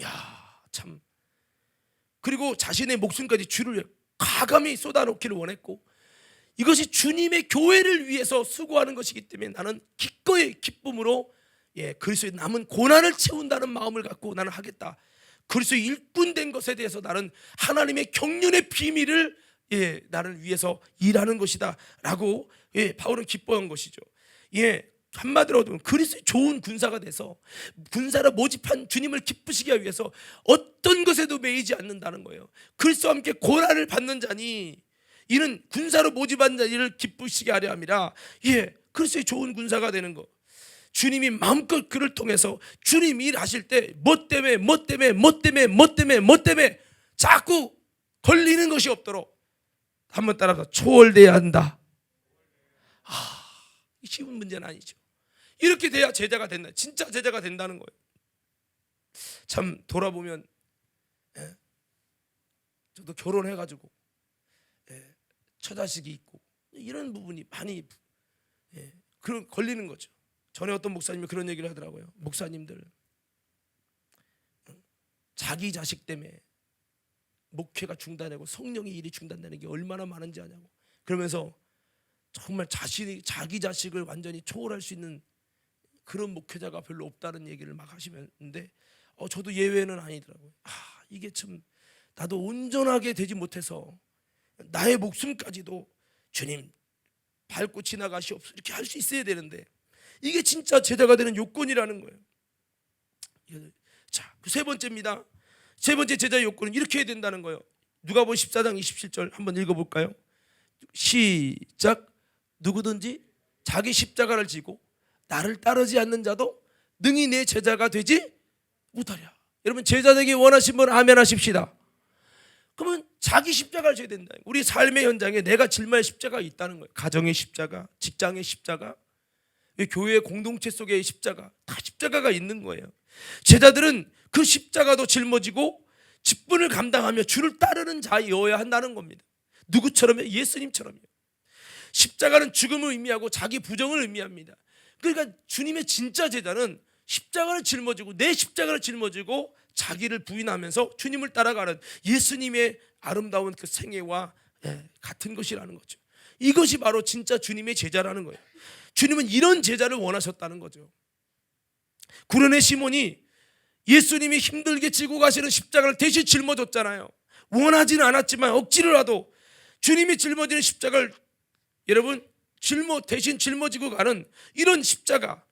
야, 참. 그리고 자신의 목숨까지 주를 과감히 쏟아놓기를 원했고, 이것이 주님의 교회를 위해서 수고하는 것이기 때문에 나는 기꺼이 기쁨으로 그리스도의 남은 고난을 채운다는 마음을 갖고 나는 하겠다. 그리스도의 일꾼 된 것에 대해서 나는 하나님의 경륜의 비밀을 나를 위해서 일하는 것이다 라고 바울은 기뻐한 것이죠. 한마디로 하면 그리스도의 좋은 군사가 돼서 군사를 모집한 주님을 기쁘시게 하기 위해서 어떤 것에도 매이지 않는다는 거예요. 그리스도와 함께 고난을 받는 자니 이는 군사로 모집한 자를 기쁘시게 하려 함이라. 그리스도의 좋은 군사가 되는 거. 주님이 마음껏 그를 통해서 주님 일하실 때 뭐 때문에 자꾸 걸리는 것이 없도록 한번 따라서 초월돼야 한다. 쉬운 문제는 아니죠. 이렇게 돼야 제자가 된다. 진짜 제자가 된다는 거예요. 참 돌아보면 저도 결혼해가지고 처자식이 있고 이런 부분이 많이 그런 걸리는 거죠. 전에 어떤 목사님이 그런 얘기를 하더라고요. 목사님들 자기 자식 때문에 목회가 중단되고 성령의 일이 중단되는 게 얼마나 많은지 아냐고. 그러면서 정말 자기 자식을 완전히 초월할 수 있는 그런 목회자가 별로 없다는 얘기를 막 하시는데 저도 예외는 아니더라고요. 이게 참 나도 온전하게 되지 못해서 나의 목숨까지도 주님 밟고 지나가시옵소서 이렇게 할 수 있어야 되는데, 이게 진짜 제자가 되는 요건이라는 거예요. 자, 세 번째입니다. 세 번째 제자의 요건은 이렇게 해야 된다는 거예요. 누가복음 14장 27절 한번 읽어볼까요? 시작. 누구든지 자기 십자가를 지고 나를 따르지 않는 자도 능히 내 제자가 되지 못하랴. 여러분 제자 되기 원하신 분 아멘 하십시다. 그러면 자기 십자가를 져야 된다. 우리 삶의 현장에 내가 짊어야 십자가가 있다는 거예요. 가정의 십자가, 직장의 십자가, 교회 공동체 속의 십자가, 다 십자가가 있는 거예요. 제자들은 그 십자가도 짊어지고 직분을 감당하며 주를 따르는 자여야 한다는 겁니다. 누구처럼요? 예수님처럼요. 십자가는 죽음을 의미하고 자기 부정을 의미합니다. 그러니까 주님의 진짜 제자는 십자가를 짊어지고 내 십자가를 짊어지고 자기를 부인하면서 주님을 따라가는 예수님의 아름다운 그 생애와 같은 것이라는 거죠. 이것이 바로 진짜 주님의 제자라는 거예요. 주님은 이런 제자를 원하셨다는 거죠. 구레네 시몬이 예수님이 힘들게 지고 가시는 십자가를 대신 짊어졌잖아요. 원하지는 않았지만 억지로라도 주님이 짊어지는 십자가를 여러분 대신 짊어지고 가는 이런 십자가,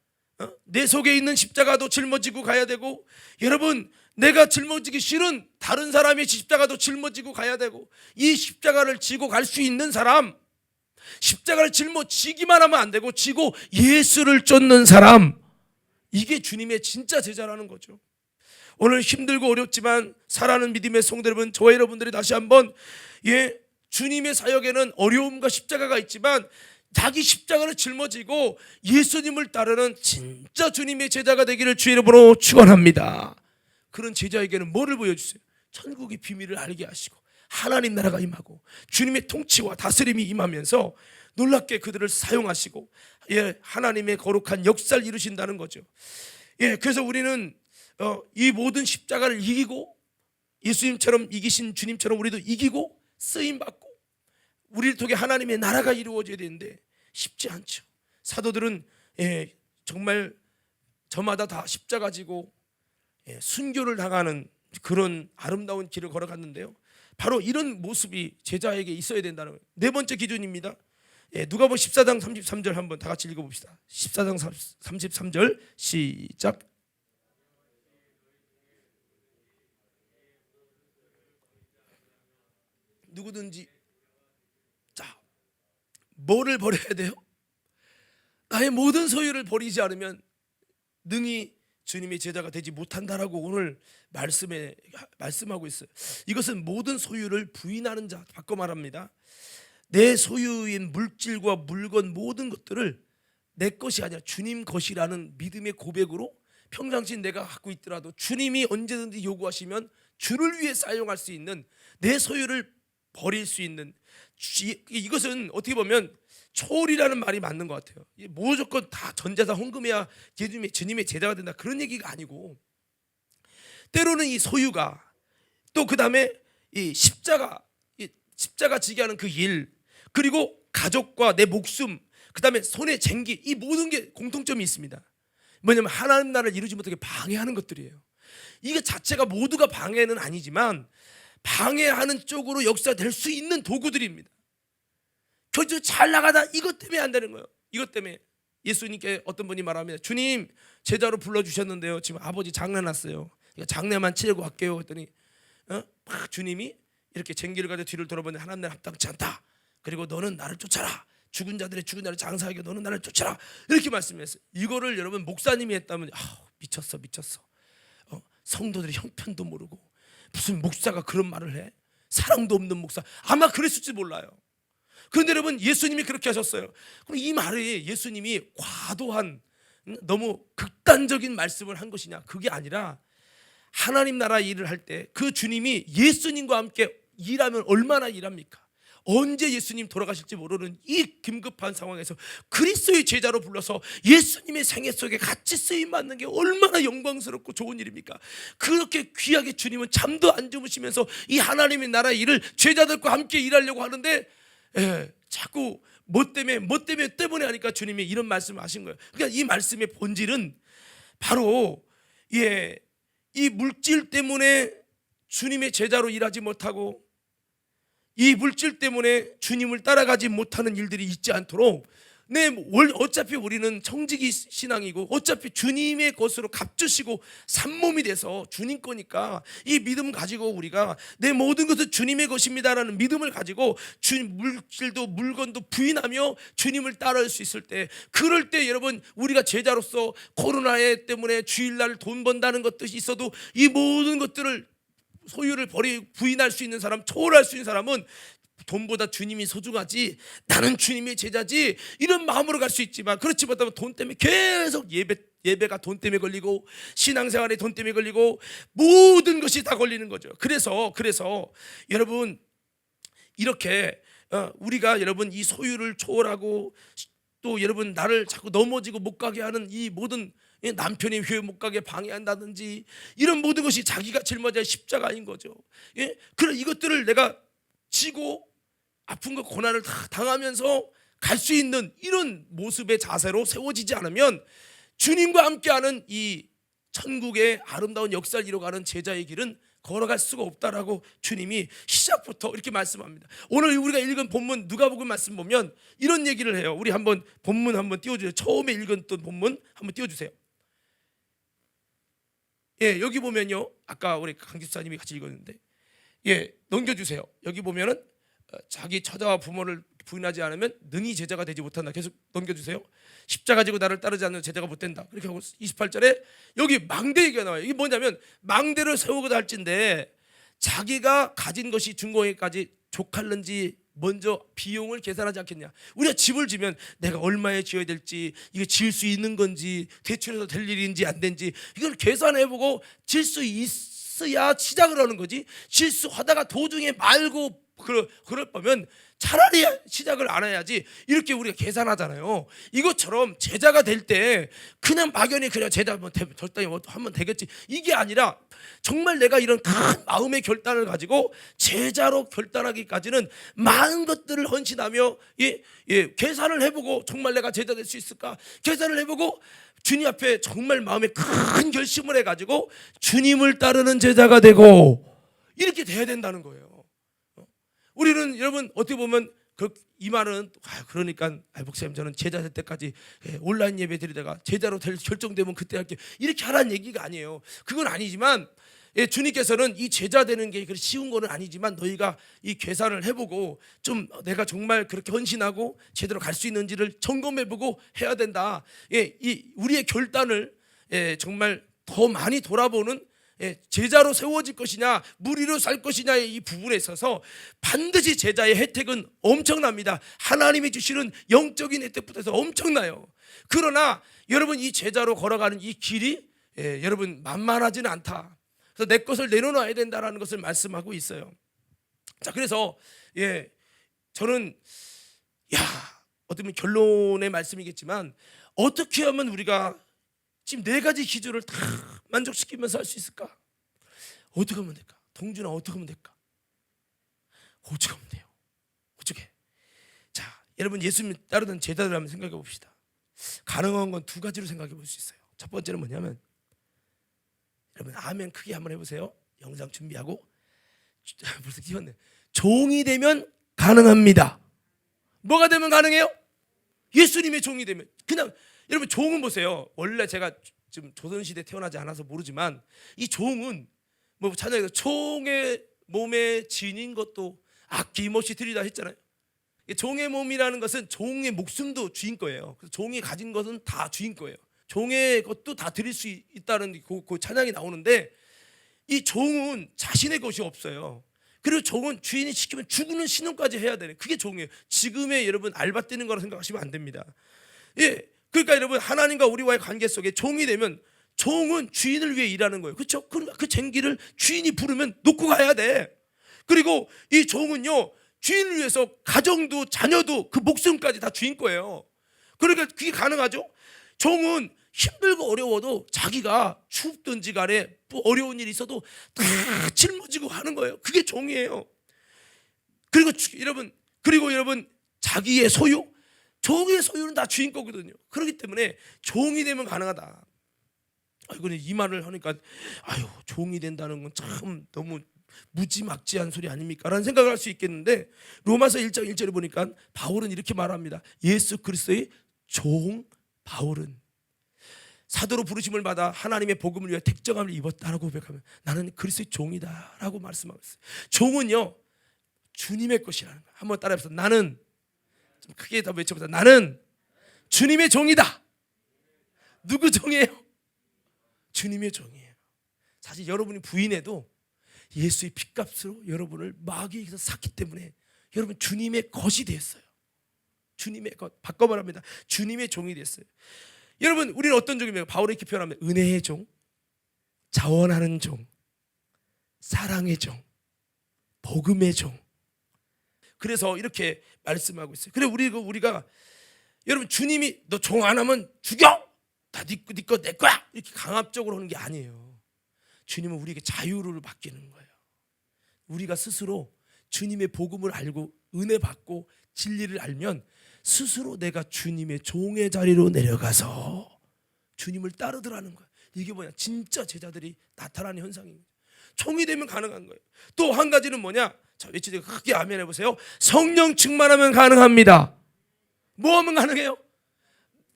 내 속에 있는 십자가도 짊어지고 가야 되고, 여러분 내가 짊어지기 싫은 다른 사람의 십자가도 짊어지고 가야 되고, 이 십자가를 지고 갈 수 있는 사람, 십자가를 짊어지기만 하면 안 되고 지고 예수를 쫓는 사람, 이게 주님의 진짜 제자라는 거죠. 오늘 힘들고 어렵지만 사랑하는 믿음의 성도 여러분, 저와 여러분들이 다시 한번 주님의 사역에는 어려움과 십자가가 있지만 자기 십자가를 짊어지고 예수님을 따르는 진짜 주님의 제자가 되기를 주의 이름으로 축원합니다. 그런 제자에게는 뭐를 보여주세요? 천국의 비밀을 알게 하시고 하나님 나라가 임하고 주님의 통치와 다스림이 임하면서 놀랍게 그들을 사용하시고 하나님의 거룩한 역사를 이루신다는 거죠. 그래서 우리는 이 모든 십자가를 이기고 예수님처럼 이기신 주님처럼 우리도 이기고 쓰임받고 우리를 통해 하나님의 나라가 이루어져야 되는데 쉽지 않죠. 사도들은 정말 저마다 다 십자가 지고 순교를 당하는 그런 아름다운 길을 걸어갔는데요, 바로 이런 모습이 제자에게 있어야 된다는 거예요. 네 번째 기준입니다. 누가복음 14장 33절 한번 다 같이 읽어봅시다. 14장 33절 시작. 누구든지, 자, 뭐를 버려야 돼요? 나의 모든 소유를 버리지 않으면 능히 주님의 제자가 되지 못한다라고 오늘 말씀하고 있어요. 이것은 모든 소유를 부인하는 자, 바꿔 말합니다. 내 소유인 물질과 물건 모든 것들을 내 것이 아니라 주님 것이라는 믿음의 고백으로 평상시 내가 갖고 있더라도 주님이 언제든지 요구하시면 주를 위해 사용할 수 있는 내 소유를 버릴 수 있는, 이것은 어떻게 보면 초월이라는 말이 맞는 것 같아요. 무조건 다 전재산 헌금해야 주님의 제자가 된다, 그런 얘기가 아니고, 때로는 이 소유가, 또 그 다음에 이 십자가 지게 하는 그 일, 그리고 가족과 내 목숨, 그 다음에 손에 쟁기, 이 모든 게 공통점이 있습니다. 뭐냐면 하나님 나라를 이루지 못하게 방해하는 것들이에요. 이게 자체가 모두가 방해는 아니지만 방해하는 쪽으로 역사될 수 있는 도구들입니다. 결국 잘 나가다 이것 때문에 안 되는 거예요. 이것 때문에 예수님께 어떤 분이 말합니다. 주님, 제자로 불러주셨는데요, 지금 아버지 장례 났어요. 그러니까 장례만 치르고 갈게요 했더니 막 주님이 이렇게 쟁기를 가지고 뒤를 돌아보니 하나님 나라 합당치 않다. 그리고 너는 나를 쫓아라. 죽은 자들의 죽은 자를 장사하게 너는 나를 쫓아라. 이렇게 말씀했어요. 이거를 여러분 목사님이 했다면 미쳤어. 성도들이 형편도 모르고 무슨 목사가 그런 말을 해? 사랑도 없는 목사. 아마 그랬을지 몰라요. 그런데 여러분, 예수님이 그렇게 하셨어요. 그럼 이 말이 예수님이 과도한, 너무 극단적인 말씀을 한 것이냐? 그게 아니라 하나님 나라 일을 할 때 그 주님이 예수님과 함께 일하면 얼마나 일합니까? 언제 예수님 돌아가실지 모르는 이 긴급한 상황에서 그리스도의 제자로 불러서 예수님의 생애 속에 같이 쓰임 받는 게 얼마나 영광스럽고 좋은 일입니까? 그렇게 귀하게 주님은 잠도 안 주무시면서 이 하나님의 나라 일을 제자들과 함께 일하려고 하는데, 자꾸 뭐 때문에 하니까 주님이 이런 말씀을 하신 거예요. 그러니까 이 말씀의 본질은 바로 이 물질 때문에 주님의 제자로 일하지 못하고, 이 물질 때문에 주님을 따라가지 못하는 일들이 있지 않도록, 어차피 우리는 청지기 신앙이고 어차피 주님의 것으로 값주시고 산몸이 돼서 주님 거니까 이 믿음 가지고 우리가 내 모든 것은 주님의 것입니다라는 믿음을 가지고 물질도 물건도 부인하며 주님을 따라올 수 있을 때, 그럴 때 여러분, 우리가 제자로서 코로나에 때문에 주일날 돈 번다는 것들이 있어도 이 모든 것들을 소유를 부인할 수 있는 사람, 초월할 수 있는 사람은 돈보다 주님이 소중하지, 나는 주님의 제자지, 이런 마음으로 갈 수 있지만, 그렇지 못하면 돈 때문에 계속 예배가 돈 때문에 걸리고 신앙생활에 돈 때문에 걸리고 모든 것이 다 걸리는 거죠. 그래서 여러분, 이렇게 우리가 여러분 이 소유를 초월하고, 또 여러분 나를 자꾸 넘어지고 못 가게 하는 이 모든, 남편이 교회 못 가게 방해한다든지 이런 모든 것이 자기가 짊어져야 십자가인 거죠. 그런 이것들을 내가 지고 아픈 것 고난을 다 당하면서 갈 수 있는 이런 모습의 자세로 세워지지 않으면 주님과 함께하는 이 천국의 아름다운 역사를 이뤄가는 제자의 길은 걸어갈 수가 없다라고 주님이 시작부터 이렇게 말씀합니다. 오늘 우리가 읽은 본문 누가복음 말씀 보면 이런 얘기를 해요. 우리 한번 본문 한번 띄워주세요. 처음에 읽었던 본문 한번 띄워주세요. 여기 보면요, 아까 우리 강 집사님이 같이 읽었는데, 넘겨주세요. 여기 보면은 자기 처자와 부모를 부인하지 않으면 능히 제자가 되지 못한다. 계속 넘겨주세요. 십자가 지고 나를 따르지 않는 제자가 못 된다. 그렇게 하고 28절에 여기 망대 얘기가 나와요. 이게 뭐냐면 망대를 세우고자 할진데 자기가 가진 것이 준공에까지 족할는지 먼저 비용을 계산하지 않겠냐. 우리가 집을 지면 내가 얼마에 지어야 될지, 이게 지을 수 있는 건지, 대출해서 될 일인지 안 된지 이걸 계산해보고 질 수 있어야 시작을 하는 거지. 실수하다가 도중에 말고 그럴 거면 차라리 시작을 안 해야지. 이렇게 우리가 계산하잖아요. 이것처럼 제자가 될 때 그냥 막연히 그냥 제자 절단이 하면 되겠지, 이게 아니라 정말 내가 이런 큰 마음의 결단을 가지고 제자로 결단하기까지는 많은 것들을 헌신하며 계산을 해보고, 정말 내가 제자 될 수 있을까 계산을 해보고 주님 앞에 정말 마음에 큰 결심을 해가지고 주님을 따르는 제자가 되고, 이렇게 돼야 된다는 거예요. 우리는 여러분 어떻게 보면 이 말은 그러니까 목사님 저는 제자 될 때까지 온라인 예배 드리다가 제자로 될 결정되면 그때 할게, 이렇게 하라는 얘기가 아니에요. 그건 아니지만 주님께서는 이 제자 되는 게 그렇게 쉬운 거는 아니지만 너희가 이 계산을 해보고 좀 내가 정말 그렇게 헌신하고 제대로 갈 수 있는지를 점검해보고 해야 된다. 이 우리의 결단을 정말 더 많이 돌아보는 제자로 세워질 것이냐 무리로 살 것이냐의 이 부분에 있어서 반드시 제자의 혜택은 엄청납니다. 하나님이 주시는 영적인 혜택부터 해서 엄청나요. 그러나 여러분 이 제자로 걸어가는 이 길이 여러분 만만하지는 않다. 그래서 내 것을 내려놔야 된다라는 것을 말씀하고 있어요. 자, 그래서 저는 어떻게 보면 결론의 말씀이겠지만 어떻게 하면 우리가 지금 4가지 기준을 다 만족시키면서 할 수 있을까? 어떻게 하면 될까? 동준아, 어떻게 하면 될까? 어떻게 하면 돼요? 어떻게? 자, 여러분 예수님 따르던 제자들 한번 생각해 봅시다. 가능한 건 2가지로 생각해 볼 수 있어요. 첫 번째는 뭐냐면 여러분 아멘 크게 한번 해보세요. 영상 준비하고 벌써 끼웠네. 종이 되면 가능합니다. 뭐가 되면 가능해요? 예수님의 종이 되면. 그냥 여러분 종은 보세요. 원래 제가 지금 조선시대 태어나지 않아서 모르지만 이 종은 뭐 찬양에서 총의 몸에 지닌 것도 아낌없이 드리다 했잖아요. 종의 몸이라는 것은 종의 목숨도 주인 거예요. 그래서 종이 가진 것은 다 주인 거예요. 종의 것도 다 드릴 수 있다는 그 찬양이 나오는데 이 종은 자신의 것이 없어요. 그리고 종은 주인이 시키면 죽는 신용까지 해야 되네. 그게 종이에요. 지금의 여러분 알바 뛰는 거라 생각하시면 안 됩니다. 그러니까 여러분 하나님과 우리와의 관계 속에 종이 되면 종은 주인을 위해 일하는 거예요. 그렇죠? 그 쟁기를 주인이 부르면 놓고 가야 돼. 그리고 이 종은요 주인을 위해서 가정도 자녀도 그 목숨까지 다 주인 거예요. 그러니까 그게 가능하죠? 종은 힘들고 어려워도 자기가 춥든지 간에 뭐 어려운 일이 있어도 다 짊어지고 하는 거예요. 그게 종이에요. 그리고 여러분 자기의 소유, 종의 소유는 다 주인 거거든요. 그렇기 때문에 종이 되면 가능하다. 근데 이 말을 하니까 종이 된다는 건 참 너무 무지막지한 소리 아닙니까? 라는 생각을 할 수 있겠는데 로마서 1장 1절에 보니까 바울은 이렇게 말합니다. 예수 그리스도의 종 바울은 사도로 부르심을 받아 하나님의 복음을 위해 택정함을 입었다라고 고백하면 나는 그리스도의 종이다 라고 말씀하고 있어요. 종은요 주님의 것이라는 거예요. 한번 따라해보세요. 나는, 좀 크게 더 외쳐보세요. 나는 주님의 종이다. 누구 종이에요? 주님의 종이에요. 사실 여러분이 부인해도 예수의 핏값으로 여러분을 마귀에게서 샀기 때문에 여러분 주님의 것이 됐어요. 주님의 것, 바꿔 말합니다. 주님의 종이 됐어요. 여러분 우리는 어떤 종입니까? 바울이 이렇게 표현하면 은혜의 종, 자원하는 종, 사랑의 종, 복음의 종. 그래서 이렇게 말씀하고 있어요. 그래 우리가 여러분 주님이 너 종 안 하면 죽여! 다 네 거 내 거야! 이렇게 강압적으로 하는 게 아니에요. 주님은 우리에게 자유를 맡기는 거예요. 우리가 스스로 주님의 복음을 알고 은혜 받고 진리를 알면 스스로 내가 주님의 종의 자리로 내려가서 주님을 따르더라는 거예요. 이게 뭐냐? 진짜 제자들이 나타나는 현상입니다. 종이 되면 가능한 거예요. 또 한 가지는 뭐냐? 자, 외치세요. 크게 아멘 해보세요. 성령 충만하면 가능합니다. 뭐 하면 가능해요?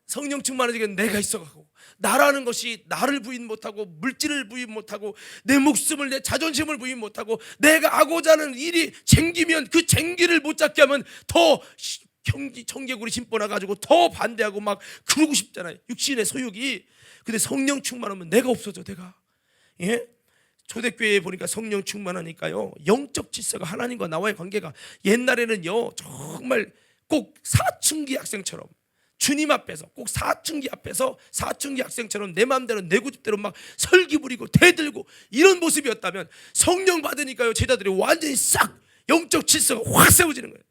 성령 충만해지면 내가 있어가고 나라는 것이 나를 부인 못하고 물질을 부인 못하고 내 목숨을 내 자존심을 부인 못하고 내가 하고자 하는 일이 쟁기면 그 쟁기를 못 잡게 하면 더 청개구리 심보나 가지고 더 반대하고 막 그러고 싶잖아요. 육신의 소욕이. 근데 성령 충만하면 내가 없어져. 내가 초대교회에 보니까 성령 충만하니까요 영적 질서가 하나님과 나와의 관계가 옛날에는요 정말 꼭 사춘기 학생처럼 주님 앞에서 꼭 사춘기 앞에서 사춘기 학생처럼 내 마음대로 내 고집대로 막 설기 부리고 대들고 이런 모습이었다면 성령 받으니까요 제자들이 완전히 싹 영적 질서가 확 세워지는 거예요.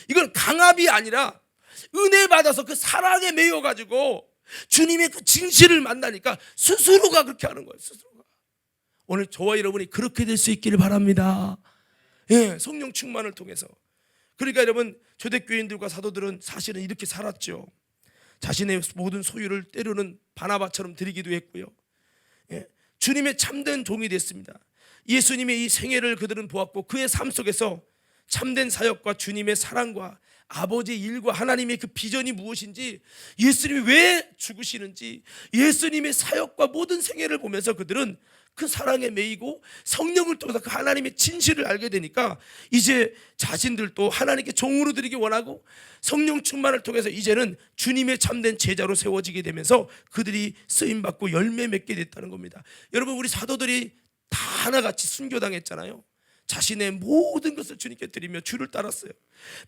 이건 강압이 아니라 은혜 받아서 그 사랑에 매여가지고 주님의 그 진실을 만나니까 스스로가 그렇게 하는 거예요. 스스로가. 오늘 저와 여러분이 그렇게 될 수 있기를 바랍니다. 성령 충만을 통해서. 그러니까 여러분 초대교인들과 사도들은 사실은 이렇게 살았죠. 자신의 모든 소유를 때로는 바나바처럼 드리기도 했고요. 주님의 참된 종이 됐습니다. 예수님의 이 생애를 그들은 보았고 그의 삶 속에서 참된 사역과 주님의 사랑과 아버지의 일과 하나님의 그 비전이 무엇인지, 예수님이 왜 죽으시는지, 예수님의 사역과 모든 생애를 보면서 그들은 그 사랑에 매이고 성령을 통해서 그 하나님의 진실을 알게 되니까 이제 자신들도 하나님께 종으로 드리기 원하고 성령 충만을 통해서 이제는 주님의 참된 제자로 세워지게 되면서 그들이 쓰임받고 열매 맺게 됐다는 겁니다. 여러분, 우리 사도들이 다 하나같이 순교당했잖아요. 자신의 모든 것을 주님께 드리며 주를 따랐어요.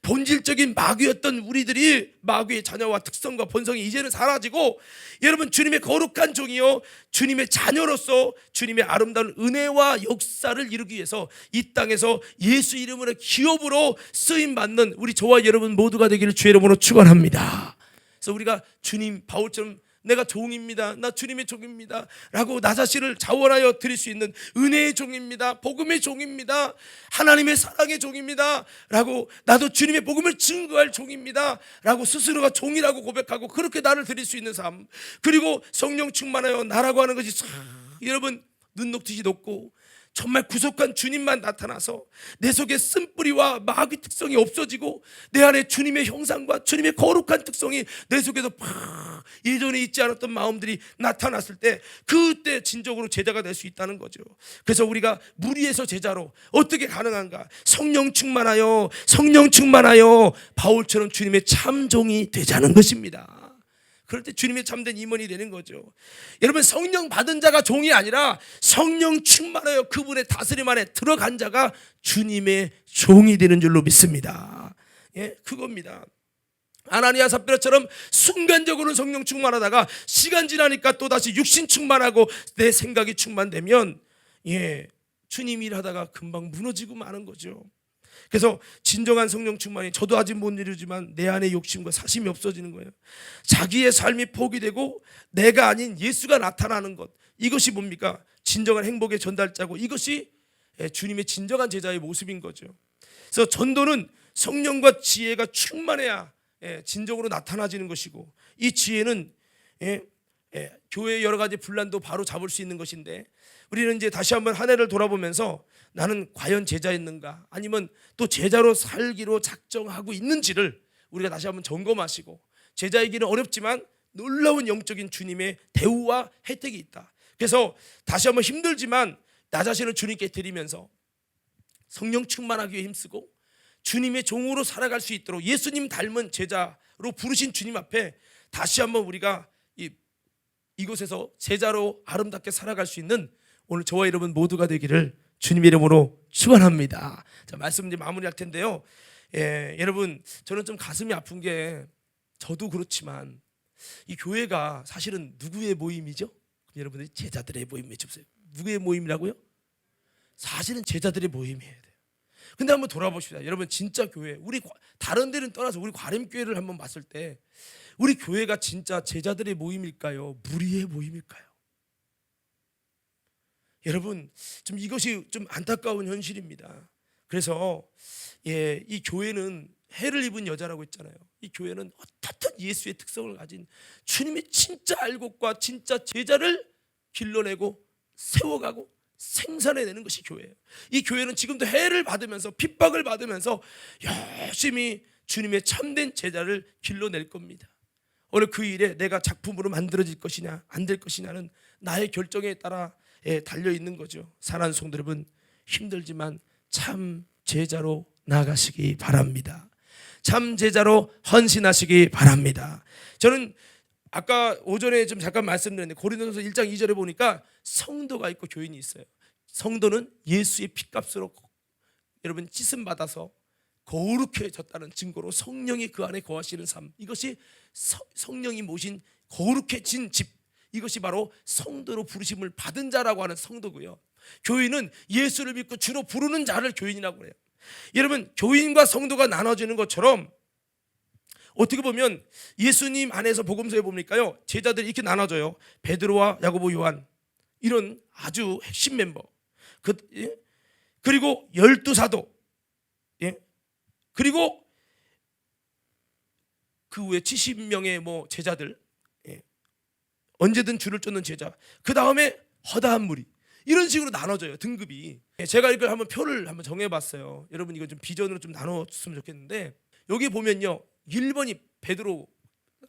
본질적인 마귀였던 우리들이 마귀의 자녀와 특성과 본성이 이제는 사라지고, 여러분 주님의 거룩한 종이요 주님의 자녀로서 주님의 아름다운 은혜와 역사를 이루기 위해서 이 땅에서 예수 이름으로 기업으로 쓰임 받는 우리 저와 여러분 모두가 되기를 주의 이름으로 축원합니다. 그래서 우리가 주님 바울처럼 내가 종입니다, 나 주님의 종입니다 라고 나 자신을 자원하여 드릴 수 있는 은혜의 종입니다, 복음의 종입니다, 하나님의 사랑의 종입니다 라고, 나도 주님의 복음을 증거할 종입니다 라고 스스로가 종이라고 고백하고 그렇게 나를 드릴 수 있는 삶, 그리고 성령 충만하여 나라고 하는 것이 참 여러분 눈 녹듯이 높고 정말 구속한 주님만 나타나서 내 속에 쓴뿌리와 마귀 특성이 없어지고 내 안에 주님의 형상과 주님의 거룩한 특성이 내 속에서 팍 예전에 있지 않았던 마음들이 나타났을 때, 그때 진정으로 제자가 될 수 있다는 거죠. 그래서 우리가 무리에서 제자로 어떻게 가능한가? 성령 충만하여 바울처럼 주님의 참종이 되자는 것입니다. 그럴 때 주님의 참된 임원이 되는 거죠. 여러분 성령 받은 자가 종이 아니라 성령 충만하여 그분의 다스림 안에 들어간 자가 주님의 종이 되는 줄로 믿습니다. 예, 그겁니다. 아나니아 삽비라처럼 순간적으로는 성령 충만하다가 시간 지나니까 또다시 육신 충만하고 내 생각이 충만되면 주님 일하다가 금방 무너지고 마는 거죠. 그래서 진정한 성령 충만이, 저도 아직 못 이루지만 내 안에 욕심과 사심이 없어지는 거예요. 자기의 삶이 포기되고 내가 아닌 예수가 나타나는 것, 이것이 뭡니까? 진정한 행복의 전달자고, 이것이 주님의 진정한 제자의 모습인 거죠. 그래서 전도는 성령과 지혜가 충만해야 진정으로 나타나지는 것이고, 이 지혜는 교회의 여러 가지 분란도 바로 잡을 수 있는 것인데, 우리는 이제 다시 한번 한 해를 돌아보면서 나는 과연 제자였는가, 아니면 또 제자로 살기로 작정하고 있는지를 우리가 다시 한번 점검하시고, 제자이기는 어렵지만 놀라운 영적인 주님의 대우와 혜택이 있다. 그래서 다시 한번 힘들지만 나 자신을 주님께 드리면서 성령 충만하기 위해 힘쓰고 주님의 종으로 살아갈 수 있도록 예수님 닮은 제자로 부르신 주님 앞에 다시 한번 우리가 이곳에서 제자로 아름답게 살아갈 수 있는 오늘 저와 여러분 모두가 되기를 주님의 이름으로 축원합니다. 자, 말씀 이제 마무리할 텐데요. 여러분 저는 좀 가슴이 아픈 게, 저도 그렇지만 이 교회가 사실은 누구의 모임이죠? 여러분들이 제자들의 모임 외쳐보세요. 누구의 모임이라고요? 사실은 제자들의 모임이에요. 근데 한번 돌아보십시다. 여러분 진짜 교회, 우리 다른 데는 떠나서 우리 과림교회를 한번 봤을 때 우리 교회가 진짜 제자들의 모임일까요? 무리의 모임일까요? 여러분 좀 이것이 좀 안타까운 현실입니다. 그래서 이 교회는 해를 입은 여자라고 했잖아요. 이 교회는 어떻든 예수의 특성을 가진 주님의 진짜 알곡과 진짜 제자를 길러내고 세워가고 생산해내는 것이 교회예요. 이 교회는 지금도 해를 받으면서 핍박을 받으면서 열심히 주님의 참된 제자를 길러낼 겁니다. 오늘 그 일에 내가 작품으로 만들어질 것이냐 안 될 것이냐는 나의 결정에 따라 달려있는 거죠. 사랑하는 성도 여러분, 힘들지만 참 제자로 나아가시기 바랍니다. 참 제자로 헌신하시기 바랍니다. 저는 아까 오전에 좀 잠깐 말씀드렸는데 고린도전서 1장 2절에 보니까 성도가 있고 교인이 있어요. 성도는 예수의 피값으로 여러분 찢음 받아서 거룩해졌다는 증거로 성령이 그 안에 거하시는 삶, 이것이 성령이 모신 거룩해진 집, 이것이 바로 성도로 부르심을 받은 자라고 하는 성도고요. 교인은 예수를 믿고 주로 부르는 자를 교인이라고 해요. 여러분 교인과 성도가 나눠지는 것처럼 어떻게 보면 예수님 안에서 복음서에 보니까요, 제자들이 이렇게 나눠져요. 베드로와 야고보, 요한, 이런 아주 핵심 멤버, 그리고 12사도, 그리고 그 후에 70명의 제자들, 언제든 줄을 쫓는 제자, 그 다음에 허다한 무리, 이런 식으로 나눠져요. 등급이. 제가 이걸 한번 표를 한번 정해봤어요. 여러분 이거 좀 비전으로 좀 나눠줬으면 좋겠는데, 여기 보면요 1번이 베드로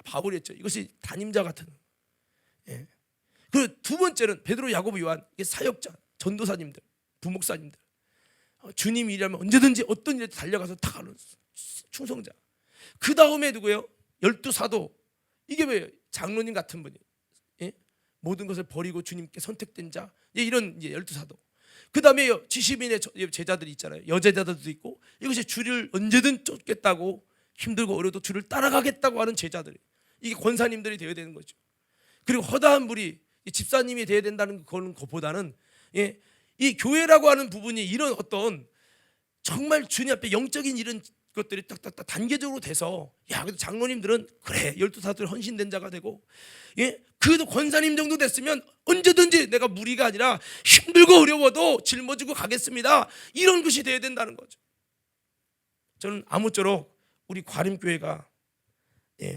바울이었죠. 이것이 담임자 같은. 그리고 두 번째는 베드로, 야고보, 요한, 이게 사역자, 전도사님들, 부목사님들, 주님 일하면 언제든지 어떤 일에 달려가서 다 하는 충성자. 그 다음에 누구예요? 12사도. 이게 왜 장로님 같은 분이 모든 것을 버리고 주님께 선택된 자, 이런 12사도. 그 다음에 지시민의 제자들이 있잖아요. 여제자들도 있고, 이것이 주를 언제든 쫓겠다고 힘들고 어려도 주를 따라가겠다고 하는 제자들, 이게 권사님들이 되어야 되는 거죠. 그리고 허다한 무리, 집사님이 되어야 된다는 것보다는 이 교회라고 하는 부분이 이런 어떤 정말 주님 앞에 영적인 이런 것들이 딱딱딱 단계적으로 돼서, 그래도 장로님들은 그래 12사도들 헌신된 자가 되고, 그래도 권사님 정도 됐으면 언제든지 내가 무리가 아니라 힘들고 어려워도 짊어지고 가겠습니다, 이런 것이 돼야 된다는 거죠. 저는 아무쪼록 우리 과림교회가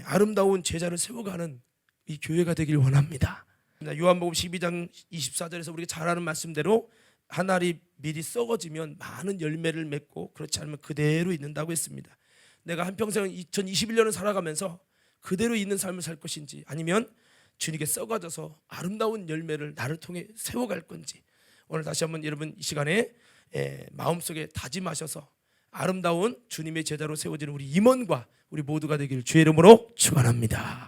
아름다운 제자를 세워가는 이 교회가 되길 원합니다. 요한복음 12장 24절에서 우리가 잘 아는 말씀대로 한 알이 미리 썩어지면 많은 열매를 맺고 그렇지 않으면 그대로 있는다고 했습니다. 내가 한평생 2021년을 살아가면서 그대로 있는 삶을 살 것인지, 아니면 주님께 썩어져서 아름다운 열매를 나를 통해 세워갈 건지, 오늘 다시 한번 여러분 이 시간에 마음속에 다짐하셔서 아름다운 주님의 제자로 세워지는 우리 임원과 우리 모두가 되기를 주의 이름으로 축원합니다.